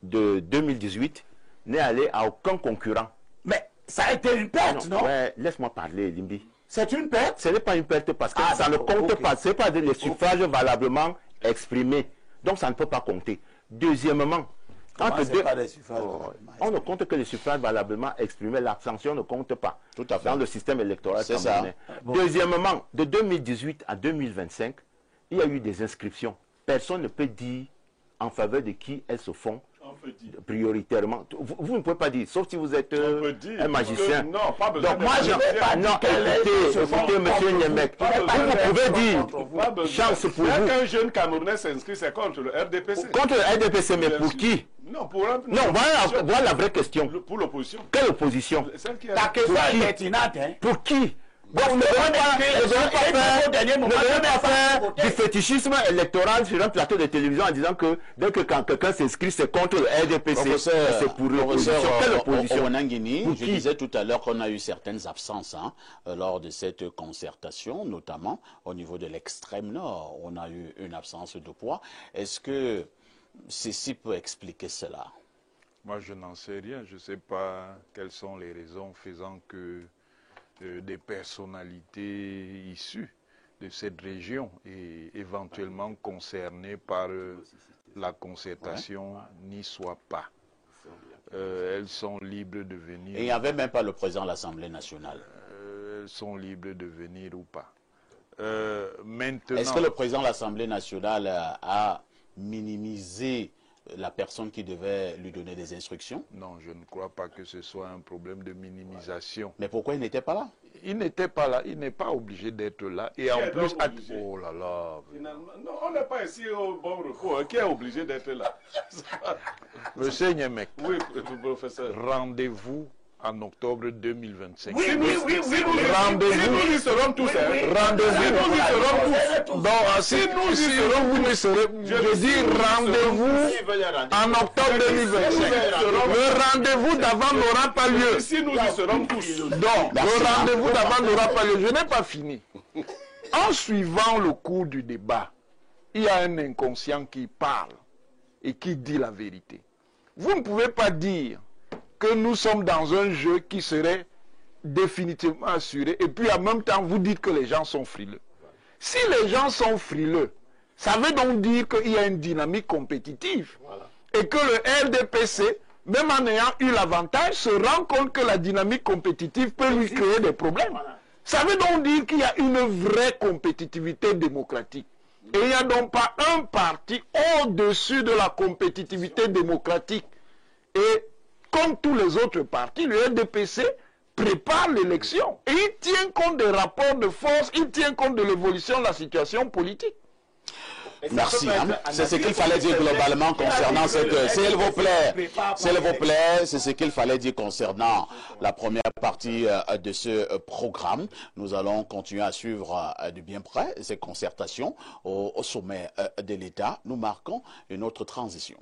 [SPEAKER 7] de 2018 n'est allé à aucun concurrent.
[SPEAKER 3] Mais ça a été une perte, non?
[SPEAKER 7] Ouais, laisse-moi parler, Limbi.
[SPEAKER 3] C'est une perte?
[SPEAKER 7] Ce n'est pas une perte parce que
[SPEAKER 3] Ah,
[SPEAKER 7] ça ne
[SPEAKER 3] d'accord,
[SPEAKER 7] compte
[SPEAKER 3] ok.
[SPEAKER 7] pas. Ce n'est pas des suffrages valablement exprimés. Donc ça ne peut pas compter. Deuxièmement, entre
[SPEAKER 3] c'est
[SPEAKER 7] deux,
[SPEAKER 3] pas des suffrages
[SPEAKER 7] on ne compte que les suffrages valablement exprimés. L'abstention ne compte pas.
[SPEAKER 1] Tout à fait.
[SPEAKER 7] Dans le système électoral
[SPEAKER 1] C'est ça.
[SPEAKER 7] camerounais. Deuxièmement, de 2018 à 2025, il y a eu des inscriptions. Personne ne peut dire en faveur de qui elles se font
[SPEAKER 6] On peut dire.
[SPEAKER 7] prioritairement. Vous ne pouvez pas dire, sauf si vous êtes
[SPEAKER 6] On peut dire,
[SPEAKER 7] un
[SPEAKER 6] parce que
[SPEAKER 7] magicien.
[SPEAKER 6] non, pas besoin
[SPEAKER 7] Donc
[SPEAKER 6] de
[SPEAKER 7] moi, je
[SPEAKER 6] dire.
[SPEAKER 7] vais pas
[SPEAKER 3] Non,
[SPEAKER 7] dire écoutez, monsieur Niemek,
[SPEAKER 6] Pas besoin
[SPEAKER 7] vous
[SPEAKER 6] de-
[SPEAKER 7] pouvez dire,
[SPEAKER 6] Pas besoin.
[SPEAKER 7] chance pour
[SPEAKER 6] Dès
[SPEAKER 7] vous.
[SPEAKER 6] qu'un jeune Camerounais s'inscrit, c'est contre le RDPC.
[SPEAKER 7] Contre le RDPC, mais
[SPEAKER 6] Bien
[SPEAKER 7] pour
[SPEAKER 6] sûr.
[SPEAKER 7] qui?
[SPEAKER 6] Non, pour un...
[SPEAKER 7] Non, voilà la vraie question.
[SPEAKER 6] Pour l'opposition.
[SPEAKER 7] Quelle opposition?
[SPEAKER 6] Celle qui
[SPEAKER 3] Ta
[SPEAKER 6] a...
[SPEAKER 3] question
[SPEAKER 7] Pour qui?
[SPEAKER 3] est pertinente, hein?
[SPEAKER 7] Pour qui? Donc ne
[SPEAKER 3] on écrit les
[SPEAKER 7] venez pas faire du fétichisme électoral sur un plateau de télévision en disant que dès que quand quelqu'un s'inscrit, c'est contre le RDPC. C'est pour l'opposition. Quelle opposition?
[SPEAKER 1] Onanguini,
[SPEAKER 7] Pour
[SPEAKER 1] je
[SPEAKER 7] qui?
[SPEAKER 1] disais tout à l'heure qu'on a eu certaines absences lors de cette concertation, notamment au niveau de l'extrême nord. On a eu une absence de poids. Est-ce que ceci peut expliquer cela?
[SPEAKER 2] Moi, je n'en sais rien. Je ne sais pas quelles sont les raisons faisant que des personnalités issues de cette région et éventuellement concernées par la concertation n'y soient pas. Elles sont libres de venir.
[SPEAKER 1] Et il n'y avait même pas le président de l'Assemblée nationale.
[SPEAKER 2] Elles sont libres de venir ou pas. Maintenant...
[SPEAKER 1] Est-ce que le président de l'Assemblée nationale a minimisé la personne qui devait lui donner des instructions?
[SPEAKER 2] Non, je ne crois pas que ce soit un problème de minimisation.
[SPEAKER 1] Mais pourquoi il n'était pas là?
[SPEAKER 2] Il n'était pas là, il n'est pas obligé d'être là. Et en plus, oh là là.
[SPEAKER 6] Non, on n'est pas ici au bon recours. Qui est obligé d'être là?
[SPEAKER 2] Monsieur Niemek,
[SPEAKER 6] Oui, professeur.
[SPEAKER 2] rendez-vous en octobre 2025.
[SPEAKER 6] Oui,
[SPEAKER 2] Rendez-vous.
[SPEAKER 6] Nous y serons tous.
[SPEAKER 2] Rendez-vous.
[SPEAKER 6] Nous y serons tous.
[SPEAKER 2] Donc, si vous ne serez, je dis rendez-vous en octobre 2025. Le rendez-vous d'avant n'aura pas lieu.
[SPEAKER 6] Si nous y serons tous.
[SPEAKER 2] Donc, le rendez-vous d'avant n'aura pas lieu. Je n'ai pas fini. En suivant le cours du débat, il y a un inconscient qui parle et qui dit la vérité. Vous ne pouvez pas dire que nous sommes dans un jeu qui serait définitivement assuré et puis en même temps vous dites que les gens sont frileux. Si les gens sont frileux, ça veut donc dire qu'il y a une dynamique compétitive et que le RDPC, même en ayant eu l'avantage, se rend compte que la dynamique compétitive peut lui créer des problèmes. Ça veut donc dire qu'il y a une vraie compétitivité démocratique. Et il n'y a donc pas un parti au-dessus de la compétitivité démocratique. Et comme tous les autres partis, le RDPC prépare l'élection. Et il tient compte des rapports de force, il tient compte de l'évolution de la situation politique.
[SPEAKER 1] Merci. C'est ce qu'il fallait dire globalement concernant cette... S'il vous plaît, c'est ce qu'il fallait dire concernant la première partie de ce programme. Nous allons continuer à suivre de bien près ces concertations au sommet de l'État. Nous marquons une autre transition.